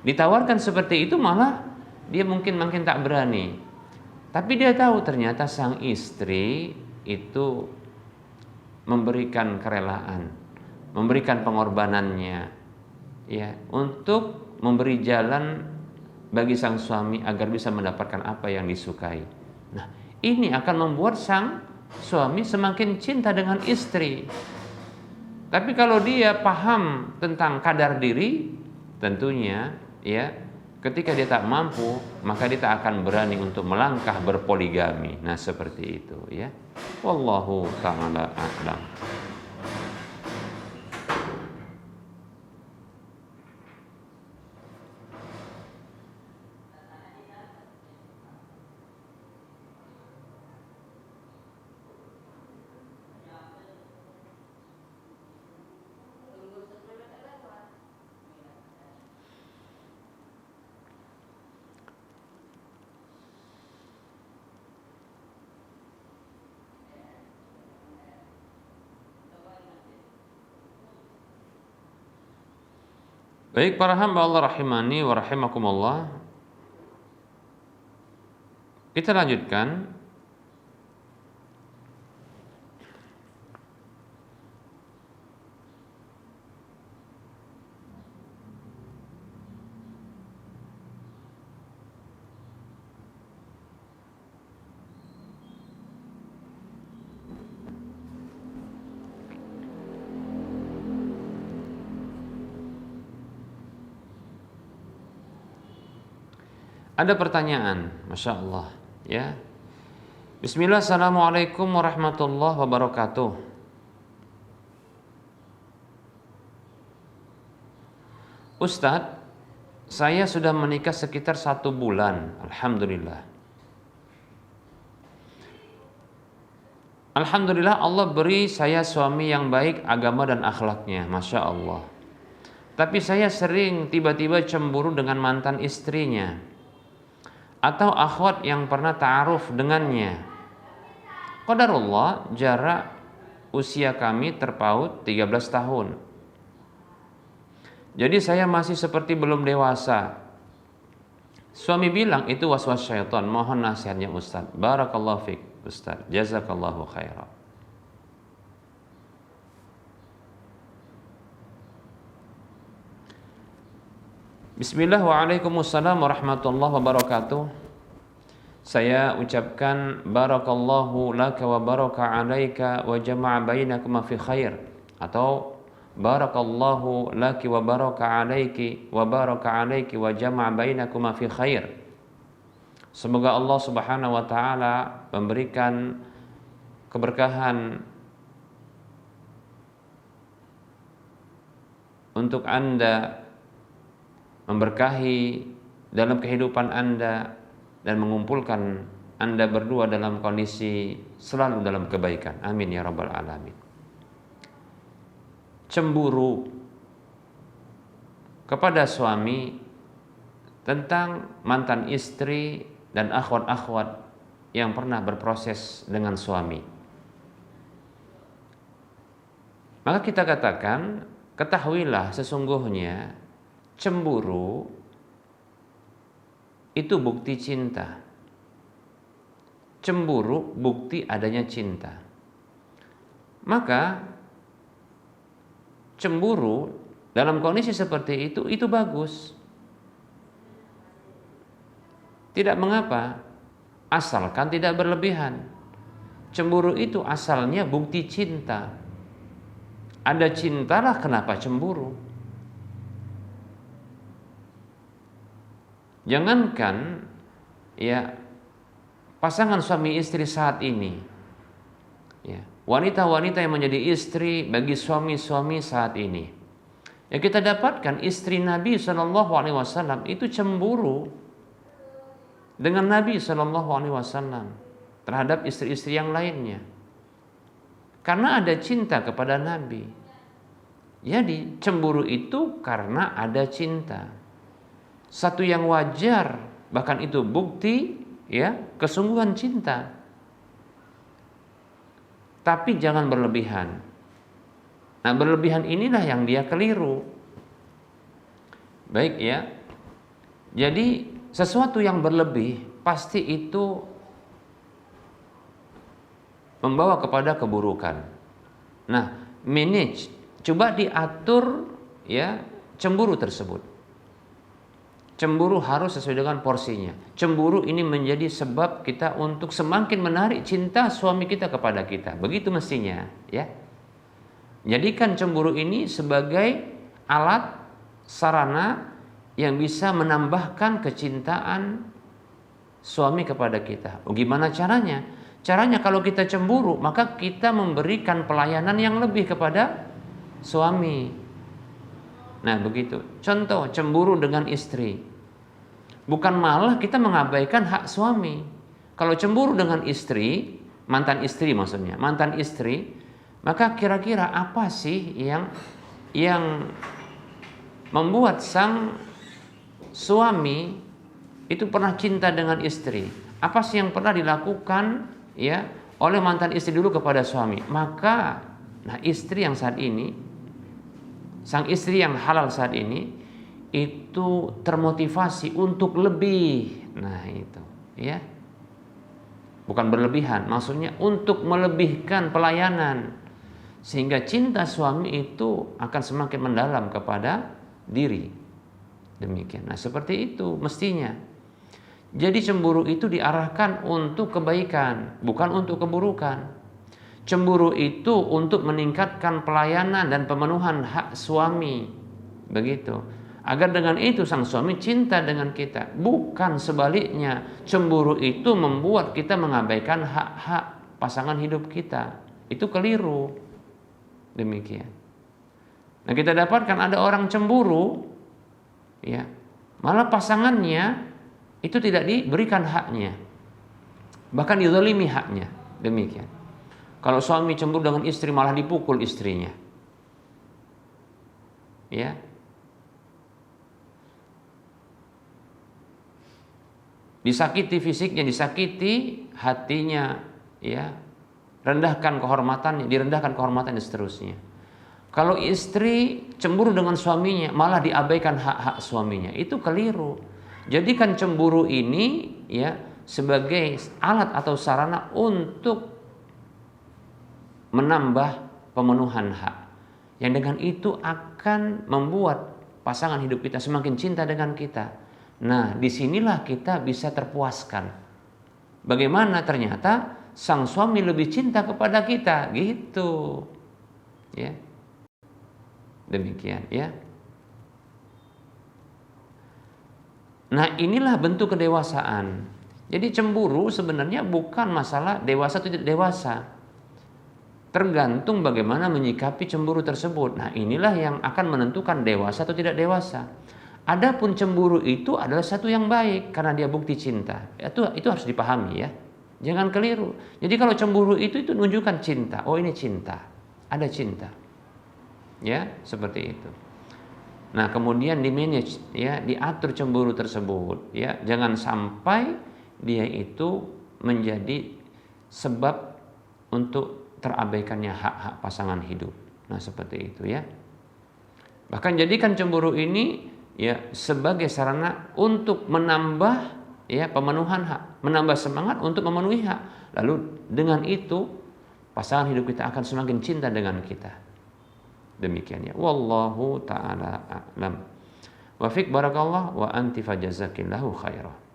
Ditawarkan seperti itu malah dia mungkin makin tak berani. Tapi dia tahu ternyata sang istri itu memberikan kerelaan, memberikan pengorbanannya, ya, untuk memberi jalan bagi sang suami agar bisa mendapatkan apa yang disukai. Nah, ini akan membuat sang suami semakin cinta dengan istri. Tapi kalau dia paham tentang kadar diri, tentunya, ya, ketika dia tak mampu, maka dia tak akan berani untuk melangkah berpoligami. Nah, seperti itu, ya. Wallahu ta'ala a'lam. Baik para hamba Allah rahimani wa rahimakumullah, kita lanjutkan. Ada pertanyaan, Masya Allah, ya. Bismillah, assalamualaikum warahmatullahi wabarakatuh. Ustadz, saya sudah menikah sekitar 1 bulan, alhamdulillah. Alhamdulillah Allah beri saya suami yang baik agama dan akhlaknya, Masya Allah. Tapi saya sering tiba-tiba cemburu dengan mantan istrinya atau akhwat yang pernah ta'aruf dengannya. Qadarullah, jarak usia kami terpaut 13 tahun. Jadi saya masih seperti belum dewasa. Suami bilang itu waswas syaitan. Mohon nasihatnya Ustaz. Barakallahu fiik Ustaz. Jazakallahu khairan. Bismillah, waalaikumsalam warahmatullahi wabarakatuh. Saya ucapkan barakallahu laka wa baraka alaika wa jama'a bainakuma fi khair, atau barakallahu laki wa baraka alaiki wa baraka alaiki wa jama'a bainakuma fi khair. Semoga Allah Subhanahu wa taala memberikan keberkahan untuk Anda, memberkahi dalam kehidupan Anda, dan mengumpulkan Anda berdua dalam kondisi selalu dalam kebaikan. Amin ya rabbal alamin. Cemburu kepada suami tentang mantan istri dan akhwat-akhwat yang pernah berproses dengan suami. Maka kita katakan, ketahuilah sesungguhnya cemburu itu bukti cinta. Cemburu bukti adanya cinta. Maka cemburu dalam kondisi seperti itu bagus. Tidak mengapa, asalkan tidak berlebihan. Cemburu itu asalnya bukti cinta. Ada cintalah kenapa cemburu. Jangankan ya pasangan suami istri saat ini, ya, wanita-wanita yang menjadi istri bagi suami-suami saat ini, ya, kita dapatkan istri Nabi SAW itu cemburu dengan Nabi SAW terhadap istri-istri yang lainnya, karena ada cinta kepada Nabi. Jadi cemburu itu karena ada cinta. Satu yang wajar, bahkan itu bukti ya kesungguhan cinta. Tapi jangan berlebihan. Nah, berlebihan inilah yang dia keliru. Baik ya. Jadi sesuatu yang berlebih pasti itu membawa kepada keburukan. Nah, manage, coba diatur ya cemburu tersebut. Cemburu harus sesuai dengan porsinya. Cemburu ini menjadi sebab kita untuk semakin menarik cinta suami kita kepada kita. Begitu mestinya, ya. Jadikan cemburu ini sebagai alat, sarana yang bisa menambahkan kecintaan suami kepada kita. Gimana caranya? Caranya kalau kita cemburu, maka kita memberikan pelayanan yang lebih kepada suami. Nah begitu. Contoh cemburu dengan istri. Bukan malah kita mengabaikan hak suami. Kalau cemburu dengan istri, mantan istri maksudnya, mantan istri, maka kira-kira apa sih yang membuat sang suami itu pernah cinta dengan istri? Apa sih yang pernah dilakukan ya oleh mantan istri dulu kepada suami? Maka nah istri yang saat ini, sang istri yang halal saat ini itu termotivasi untuk lebih. Nah itu ya, bukan berlebihan, maksudnya untuk melebihkan pelayanan, sehingga cinta suami itu akan semakin mendalam kepada diri. Demikian. Nah seperti itu mestinya. Jadi cemburu itu diarahkan untuk kebaikan, bukan untuk keburukan. Cemburu itu untuk meningkatkan pelayanan dan pemenuhan hak suami. Begitu. Agar dengan itu sang suami cinta dengan kita. Bukan sebaliknya. Cemburu itu membuat kita mengabaikan hak-hak pasangan hidup kita. Itu keliru. Demikian. Nah kita dapatkan ada orang cemburu ya. Malah pasangannya itu tidak diberikan haknya, bahkan dizalimi haknya. Demikian. Kalau suami cemburu dengan istri malah dipukul istrinya, ya. Disakiti fisiknya, disakiti hatinya, ya. Rendahkan kehormatannya, direndahkan kehormatannya, dan seterusnya. Kalau istri cemburu dengan suaminya malah diabaikan hak-hak suaminya, itu keliru. Jadikan cemburu ini, ya, sebagai alat atau sarana untuk menambah pemenuhan hak, yang dengan itu akan membuat pasangan hidup kita semakin cinta dengan kita. Nah, disinilah kita bisa terpuaskan. Bagaimana ternyata sang suami lebih cinta kepada kita, gitu, ya. Demikian, ya. Nah, inilah bentuk kedewasaan. Jadi cemburu sebenarnya bukan masalah dewasa atau tidak dewasa, tergantung bagaimana menyikapi cemburu tersebut. Nah, inilah yang akan menentukan dewasa atau tidak dewasa. Adapun cemburu itu adalah satu yang baik karena dia bukti cinta. Itu harus dipahami, ya. Jangan keliru. Jadi kalau cemburu itu menunjukkan cinta. Oh, ini cinta. Ada cinta. Ya, seperti itu. Nah, kemudian di manage, ya, diatur cemburu tersebut, ya. Jangan sampai dia itu menjadi sebab untuk terabaikannya hak-hak pasangan hidup. Nah, seperti itu, ya. Bahkan jadikan cemburu ini, ya, sebagai sarana untuk menambah, ya, pemenuhan hak, menambah semangat untuk memenuhi hak. Lalu dengan itu pasangan hidup kita akan semakin cinta dengan kita. Demikian, ya. Wallahu ta'ala a'lam. Wa fik barakallah wa anti fajazakillahu khairah.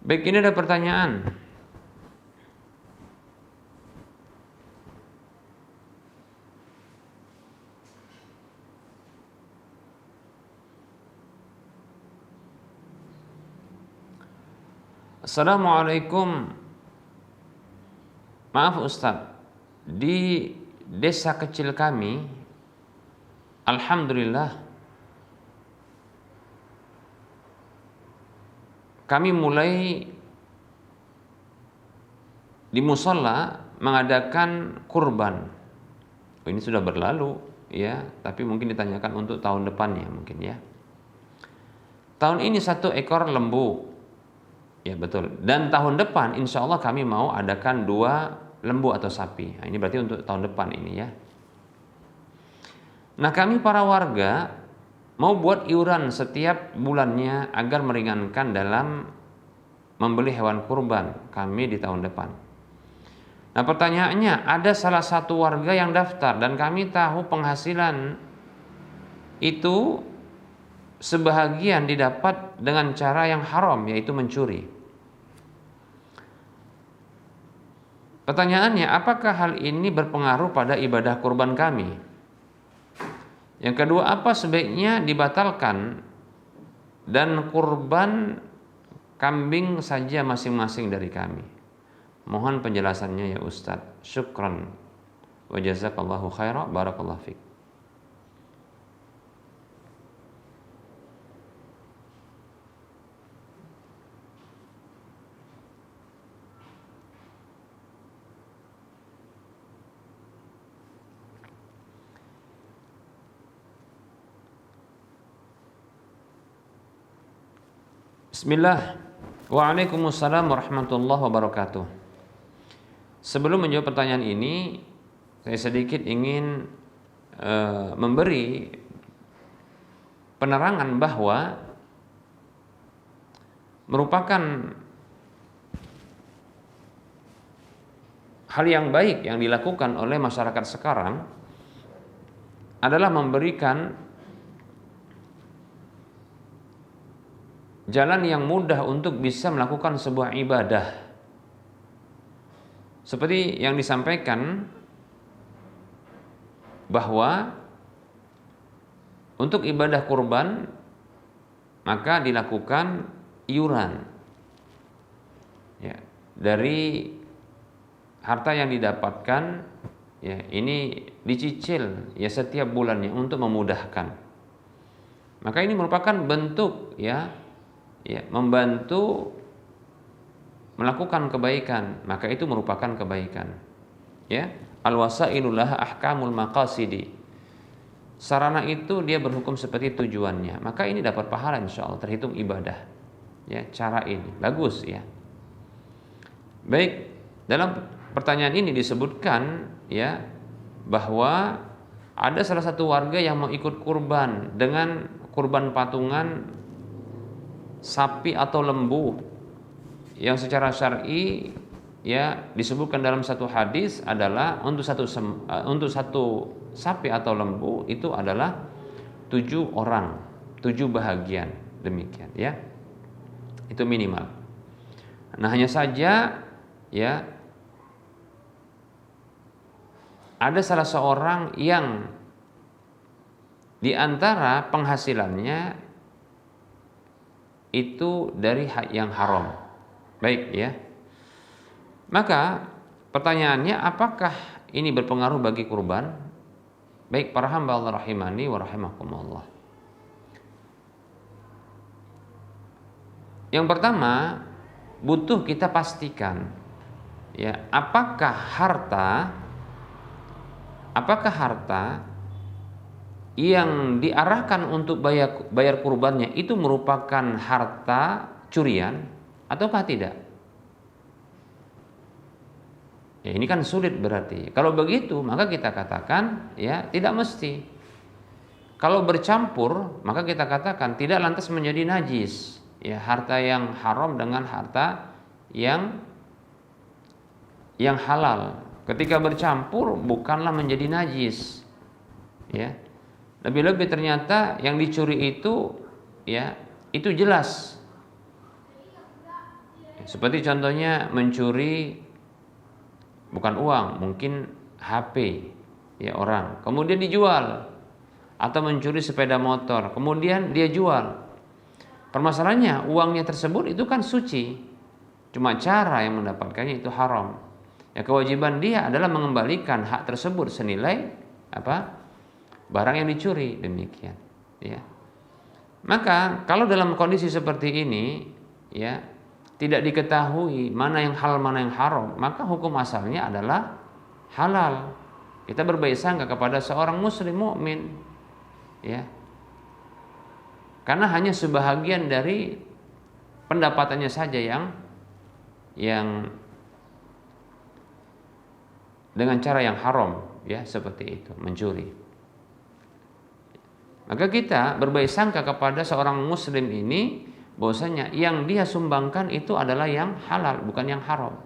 Baik, ini ada pertanyaan. Assalamualaikum. Maaf Ustadz, di desa kecil kami, alhamdulillah, kami mulai di musola mengadakan kurban. Oh, ini sudah berlalu, ya, tapi mungkin ditanyakan untuk tahun depannya mungkin, ya. Tahun ini 1 ekor lembu, ya, betul. Dan tahun depan insya Allah kami mau adakan 2 lembu atau sapi. Nah, ini berarti untuk tahun depan ini, ya. Nah, kami para warga mau buat iuran setiap bulannya agar meringankan dalam membeli hewan kurban kami di tahun depan. Nah, pertanyaannya, ada salah satu warga yang daftar dan kami tahu penghasilan itu sebahagian didapat dengan cara yang haram, yaitu mencuri. Pertanyaannya, apakah hal ini berpengaruh pada ibadah kurban kami? Yang kedua, apa sebaiknya dibatalkan dan kurban kambing saja masing-masing dari kami? Mohon penjelasannya, ya Ustadz. Syukran wa jazakallahu khairan, barakallahu fiik. Bismillah. Waalaikumsalam warahmatullahi wabarakatuh. Sebelum menjawab pertanyaan ini, saya sedikit ingin memberi penerangan bahwa merupakan hal yang baik yang dilakukan oleh masyarakat sekarang adalah memberikan jalan yang mudah untuk bisa melakukan sebuah ibadah. Seperti yang disampaikan bahwa untuk ibadah kurban maka dilakukan iuran ya, dari harta yang didapatkan ya, ini dicicil ya setiap bulannya untuk memudahkan. Maka ini merupakan bentuk ya membantu melakukan kebaikan, maka itu merupakan kebaikan. Ya, al-wasailullah ahkamul maqasidi. Sarana itu dia berhukum seperti tujuannya, maka ini dapat pahala insyaallah, terhitung ibadah. Ya, cara ini bagus ya. Baik, dalam pertanyaan ini disebutkan ya bahwa ada salah satu warga yang mau ikut kurban dengan kurban patungan sapi atau lembu yang secara syar'i ya disebutkan dalam satu hadis adalah untuk satu sapi atau lembu itu adalah 7 orang, 7 bahagian, demikian ya. Itu minimal. Nah, hanya saja ya ada salah seorang yang di antara penghasilannya itu dari yang haram. Baik ya. Maka pertanyaannya, apakah ini berpengaruh bagi kurban? Baik para hamba Allah rahimani wa rahimakumullah. Yang pertama, butuh kita pastikan ya, apakah harta yang diarahkan untuk bayar kurbannya itu merupakan harta curian ataukah tidak? Ya, ini kan sulit berarti. Kalau begitu maka kita katakan ya tidak mesti. Kalau bercampur maka kita katakan tidak lantas menjadi najis. Ya, harta yang haram dengan harta yang halal. Ketika bercampur bukanlah menjadi najis. Ya. Lebih-lebih ternyata yang dicuri itu ya itu jelas. Seperti contohnya mencuri bukan uang, mungkin HP ya orang, kemudian dijual, atau mencuri sepeda motor, kemudian dia jual. Permasalahannya uangnya tersebut itu kan suci, cuma cara yang mendapatkannya itu haram. Ya, kewajiban dia adalah mengembalikan hak tersebut senilai barang yang dicuri, demikian ya. Maka kalau dalam kondisi seperti ini ya tidak diketahui mana yang halal mana yang haram, maka hukum asalnya adalah halal. Kita berbaik sangka kepada seorang muslim mukmin ya, karena hanya sebahagian dari pendapatannya saja yang dengan cara yang haram ya, seperti itu, mencuri. Maka kita berbaik sangka kepada seorang muslim ini bahwasanya yang dia sumbangkan itu adalah yang halal, bukan yang haram.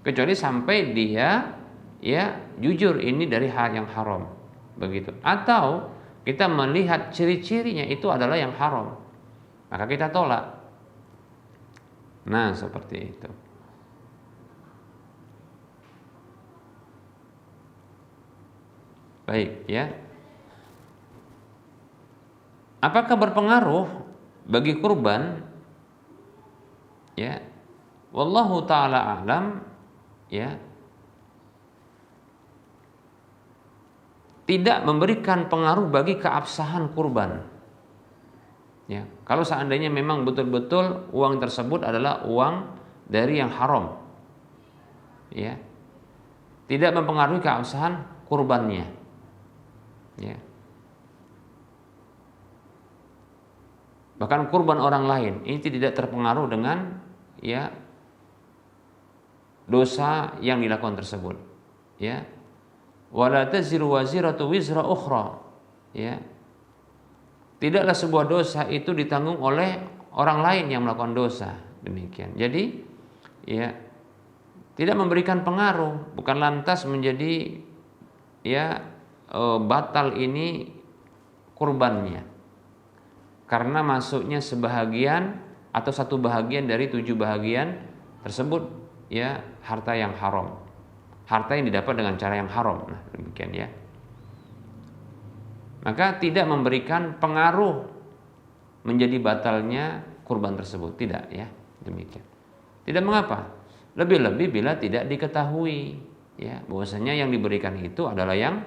Kecuali sampai dia ya jujur ini dari hal yang haram, begitu. Atau kita melihat ciri-cirinya itu adalah yang haram, maka kita tolak. Nah, seperti itu. Baik ya. Apakah berpengaruh bagi kurban? Ya, wallahu taala a'lam. Ya, tidak memberikan pengaruh bagi keabsahan kurban. Ya, kalau seandainya memang betul-betul uang tersebut adalah uang dari yang haram, ya, tidak mempengaruhi keabsahan kurbannya. Ya. Bahkan kurban orang lain ini tidak terpengaruh dengan ya dosa yang dilakukan tersebut. Ya. Wala taziru waziratu wizra ukhra. Ya. Tidaklah sebuah dosa itu ditanggung oleh orang lain yang melakukan dosa. Demikian. Jadi ya tidak memberikan pengaruh, bukan lantas menjadi ya batal ini kurbannya. Karena masuknya sebahagian atau satu bahagian dari 7 bahagian tersebut ya harta yang haram. Harta yang didapat dengan cara yang haram. Nah, demikian ya. Maka tidak memberikan pengaruh menjadi batalnya kurban tersebut, tidak ya. Demikian. Tidak mengapa. Lebih-lebih bila tidak diketahui ya bahwasanya yang diberikan itu adalah yang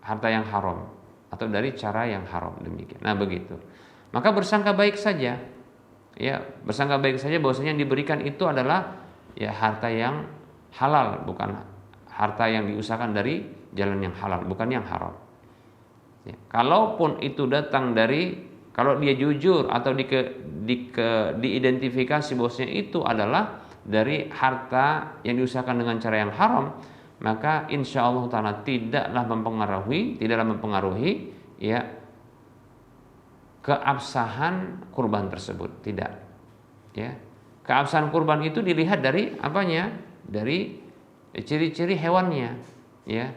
harta yang haram atau dari cara yang haram, demikian. Nah, begitu. Maka bersangka baik saja. Ya, bersangka baik saja bahwasanya yang diberikan itu adalah ya harta yang halal, bukan harta yang diusahakan dari jalan yang halal, bukan yang haram. Ya, kalaupun itu datang dari, kalau dia jujur atau diidentifikasi bahwasanya itu adalah dari harta yang diusahakan dengan cara yang haram, maka insya Allah Ta'ala tidaklah mempengaruhi ya keabsahan kurban tersebut, tidak ya. Keabsahan kurban itu dilihat dari apanya? Dari ciri-ciri hewannya ya,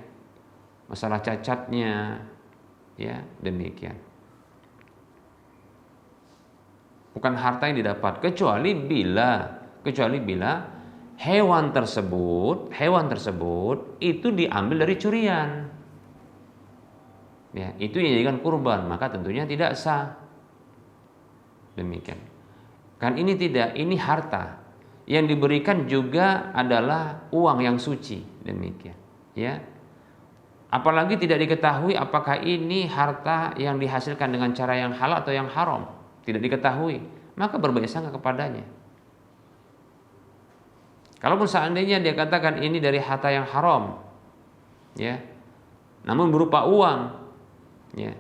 masalah cacatnya ya, demikian. Bukan harta yang didapat, kecuali bila hewan tersebut itu diambil dari curian. Ya, itu yang dijadikan kurban, maka tentunya tidak sah. Demikian. Kan ini tidak, ini harta. Yang diberikan juga adalah uang yang suci, demikian. Ya. Apalagi tidak diketahui apakah ini harta yang dihasilkan dengan cara yang halal atau yang haram, tidak diketahui, maka berbaik sangka kepadanya. Kalaupun seandainya dia katakan ini dari harta yang haram, ya, namun berupa uang, ya,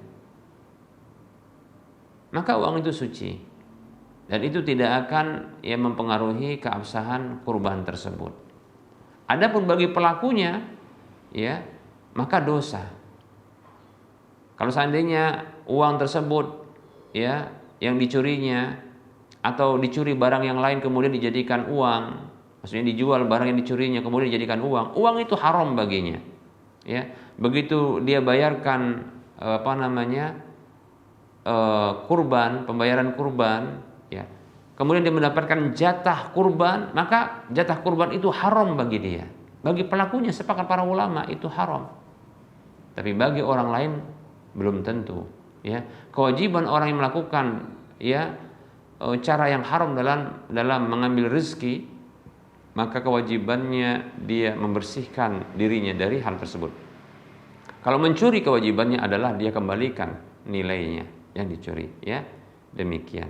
maka uang itu suci dan itu tidak akan ya mempengaruhi keabsahan kurban tersebut. Adapun bagi pelakunya, ya, maka dosa. Kalau seandainya uang tersebut, ya, yang dicurinya atau dicuri barang yang lain kemudian dijadikan uang. Maksudnya dijual barang yang dicurinya kemudian dijadikan uang. Uang itu haram baginya. Ya, begitu dia bayarkan kurban, pembayaran kurban, ya. Kemudian dia mendapatkan jatah kurban, maka jatah kurban itu haram bagi dia. Bagi pelakunya sepakat para ulama itu haram. Tapi bagi orang lain belum tentu, ya. Kewajiban orang yang melakukan ya cara yang haram dalam mengambil rezeki, maka kewajibannya dia membersihkan dirinya dari hal tersebut. Kalau mencuri, kewajibannya adalah dia kembalikan nilainya yang dicuri, ya. Demikian.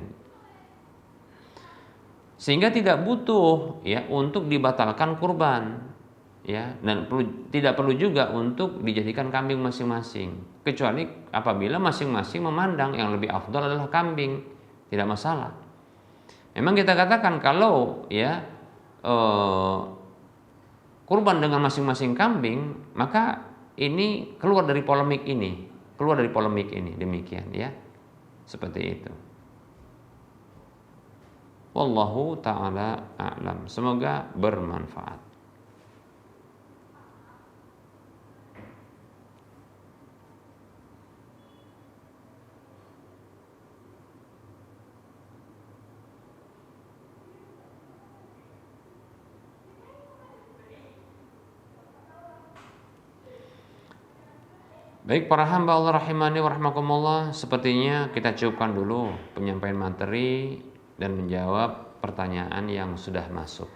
Sehingga tidak butuh ya untuk dibatalkan kurban, ya, dan tidak perlu juga untuk dijadikan kambing masing-masing, kecuali apabila masing-masing memandang yang lebih afdal adalah kambing, tidak masalah. Memang kita katakan kalau ya kurban dengan masing-masing kambing, maka ini keluar dari polemik ini, demikian ya, seperti itu. Wallahu ta'ala a'lam. Semoga bermanfaat. Baik para hamba Allah rahimani wa rahmakumullah, sepertinya kita cukupkan dulu penyampaian materi dan menjawab pertanyaan yang sudah masuk.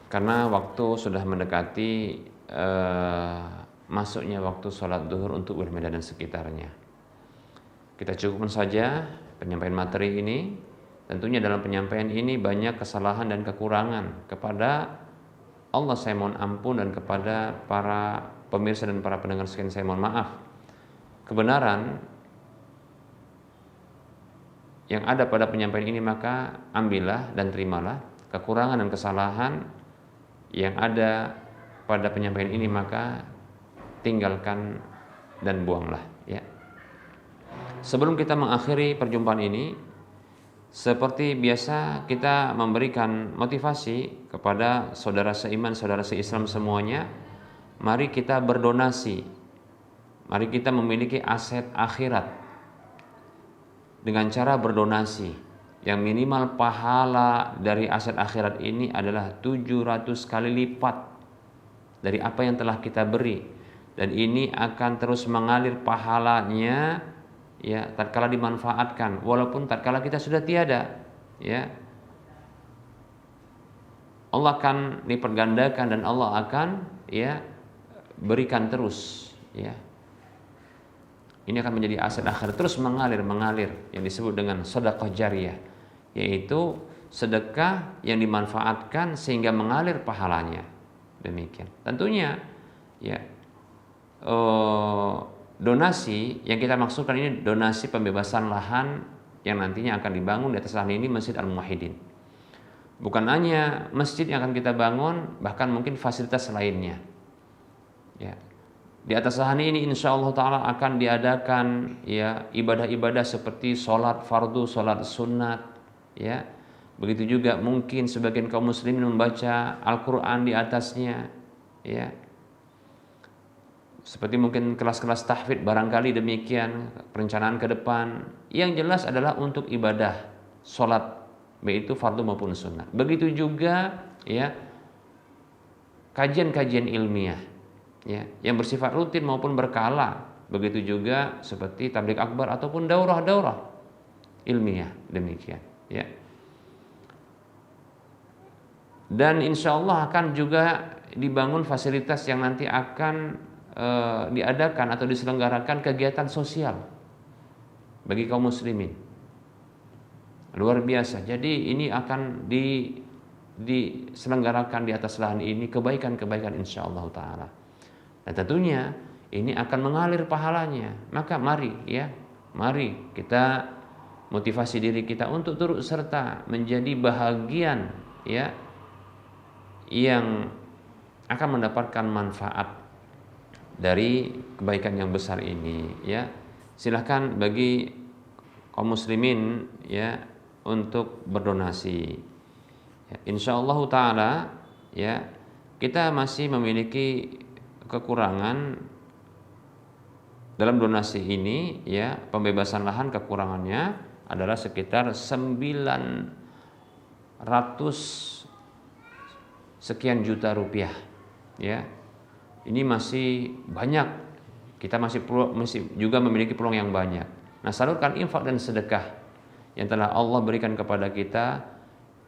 Karena waktu sudah mendekati masuknya waktu sholat duhur untuk Medan dan sekitarnya. Kita cukupkan saja penyampaian materi ini. Tentunya dalam penyampaian ini banyak kesalahan dan kekurangan. Kepada Allah saya mohon ampun, dan kepada para pemirsa dan para pendengar sekalian saya mohon maaf. kebenaran yang ada pada penyampaian ini, maka ambillah dan terimalah. Kekurangan dan kesalahan yang ada pada penyampaian ini, maka tinggalkan dan buanglah, ya. Sebelum kita mengakhiri perjumpaan ini, seperti biasa kita memberikan motivasi kepada saudara seiman, saudara seislam semuanya. Mari kita berdonasi. Mari kita memiliki aset akhirat dengan cara berdonasi. Yang minimal pahala dari aset akhirat ini adalah 700 kali lipat dari apa yang telah kita beri. Dan ini akan terus mengalir pahalanya, ya, tatkala dimanfaatkan, walaupun tatkala kita sudah tiada, ya. Allah akan dipergandakan dan Allah akan, ya, berikan terus, ya. Ini akan menjadi aset akhir, terus mengalir yang disebut dengan sedekah jariyah, yaitu sedekah yang dimanfaatkan sehingga mengalir pahalanya. Demikian. Tentunya, ya, donasi yang kita maksudkan ini donasi pembebasan lahan yang nantinya akan dibangun di atas lahan ini Masjid Al-Muwahhidin. Bukan hanya masjid yang akan kita bangun, bahkan mungkin fasilitas lainnya. Ya. Di atas lahan ini insyaallah taala akan diadakan, ya, ibadah-ibadah seperti sholat fardu, sholat sunat, ya. Begitu juga mungkin sebagian kaum muslimin membaca Al-Qur'an di atasnya, ya. Seperti mungkin kelas-kelas tahfidz, barangkali demikian perencanaan ke depan. Yang jelas adalah untuk ibadah sholat, baik itu fardu maupun sunat. Begitu juga, ya, kajian-kajian ilmiah, ya, yang bersifat rutin maupun berkala. Begitu juga seperti tabligh akbar ataupun daurah-daurah ilmiah, demikian, ya. Dan insya Allah akan juga dibangun fasilitas yang nanti akan diadakan atau diselenggarakan kegiatan sosial bagi kaum muslimin. Luar biasa. Jadi ini akan diselenggarakan di atas lahan ini kebaikan-kebaikan insyaallah taala. Dan tentunya ini akan mengalir pahalanya. Maka mari kita motivasi diri kita untuk turut serta menjadi bahagian, ya, yang akan mendapatkan manfaat dari kebaikan yang besar ini, ya. Silahkan bagi kaum muslimin, ya, untuk berdonasi. Ya, insyaallah taala, ya, kita masih memiliki kekurangan dalam donasi ini, ya. Pembebasan lahan kekurangannya adalah sekitar 900 sekian juta rupiah, ya. Ini masih banyak, kita masih juga memiliki peluang yang banyak. Nah, salurkan infak dan sedekah yang telah Allah berikan kepada kita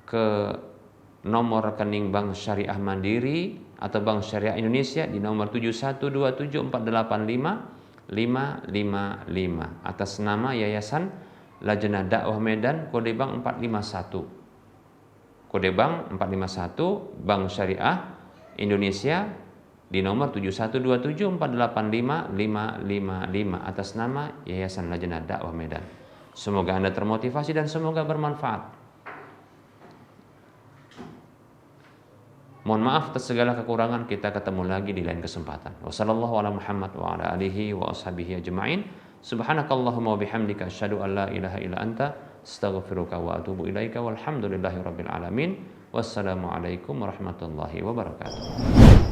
ke nomor rekening Bank Syariah Mandiri atau Bank Syariah Indonesia di nomor 7127488555 atas nama Yayasan Lajnah Dakwah Medan, kode bank 451. Kode bank 451 Bank Syariah Indonesia di nomor 7127485555 atas nama Yayasan Lajnah Dakwah Medan. Semoga Anda termotivasi dan semoga bermanfaat. Mohon maaf atas segala kekurangan, kita ketemu lagi di lain kesempatan. Wassallallahu ala Muhammad wa ala alihi wa ashabihi ajma'in. Subhanakallahumma wa bihamdika asyhadu an la ilaha illa anta astaghfiruka wa atubu ilaika walhamdulillahi rabbil alamin. Wassalamualaikum warahmatullahi wabarakatuh.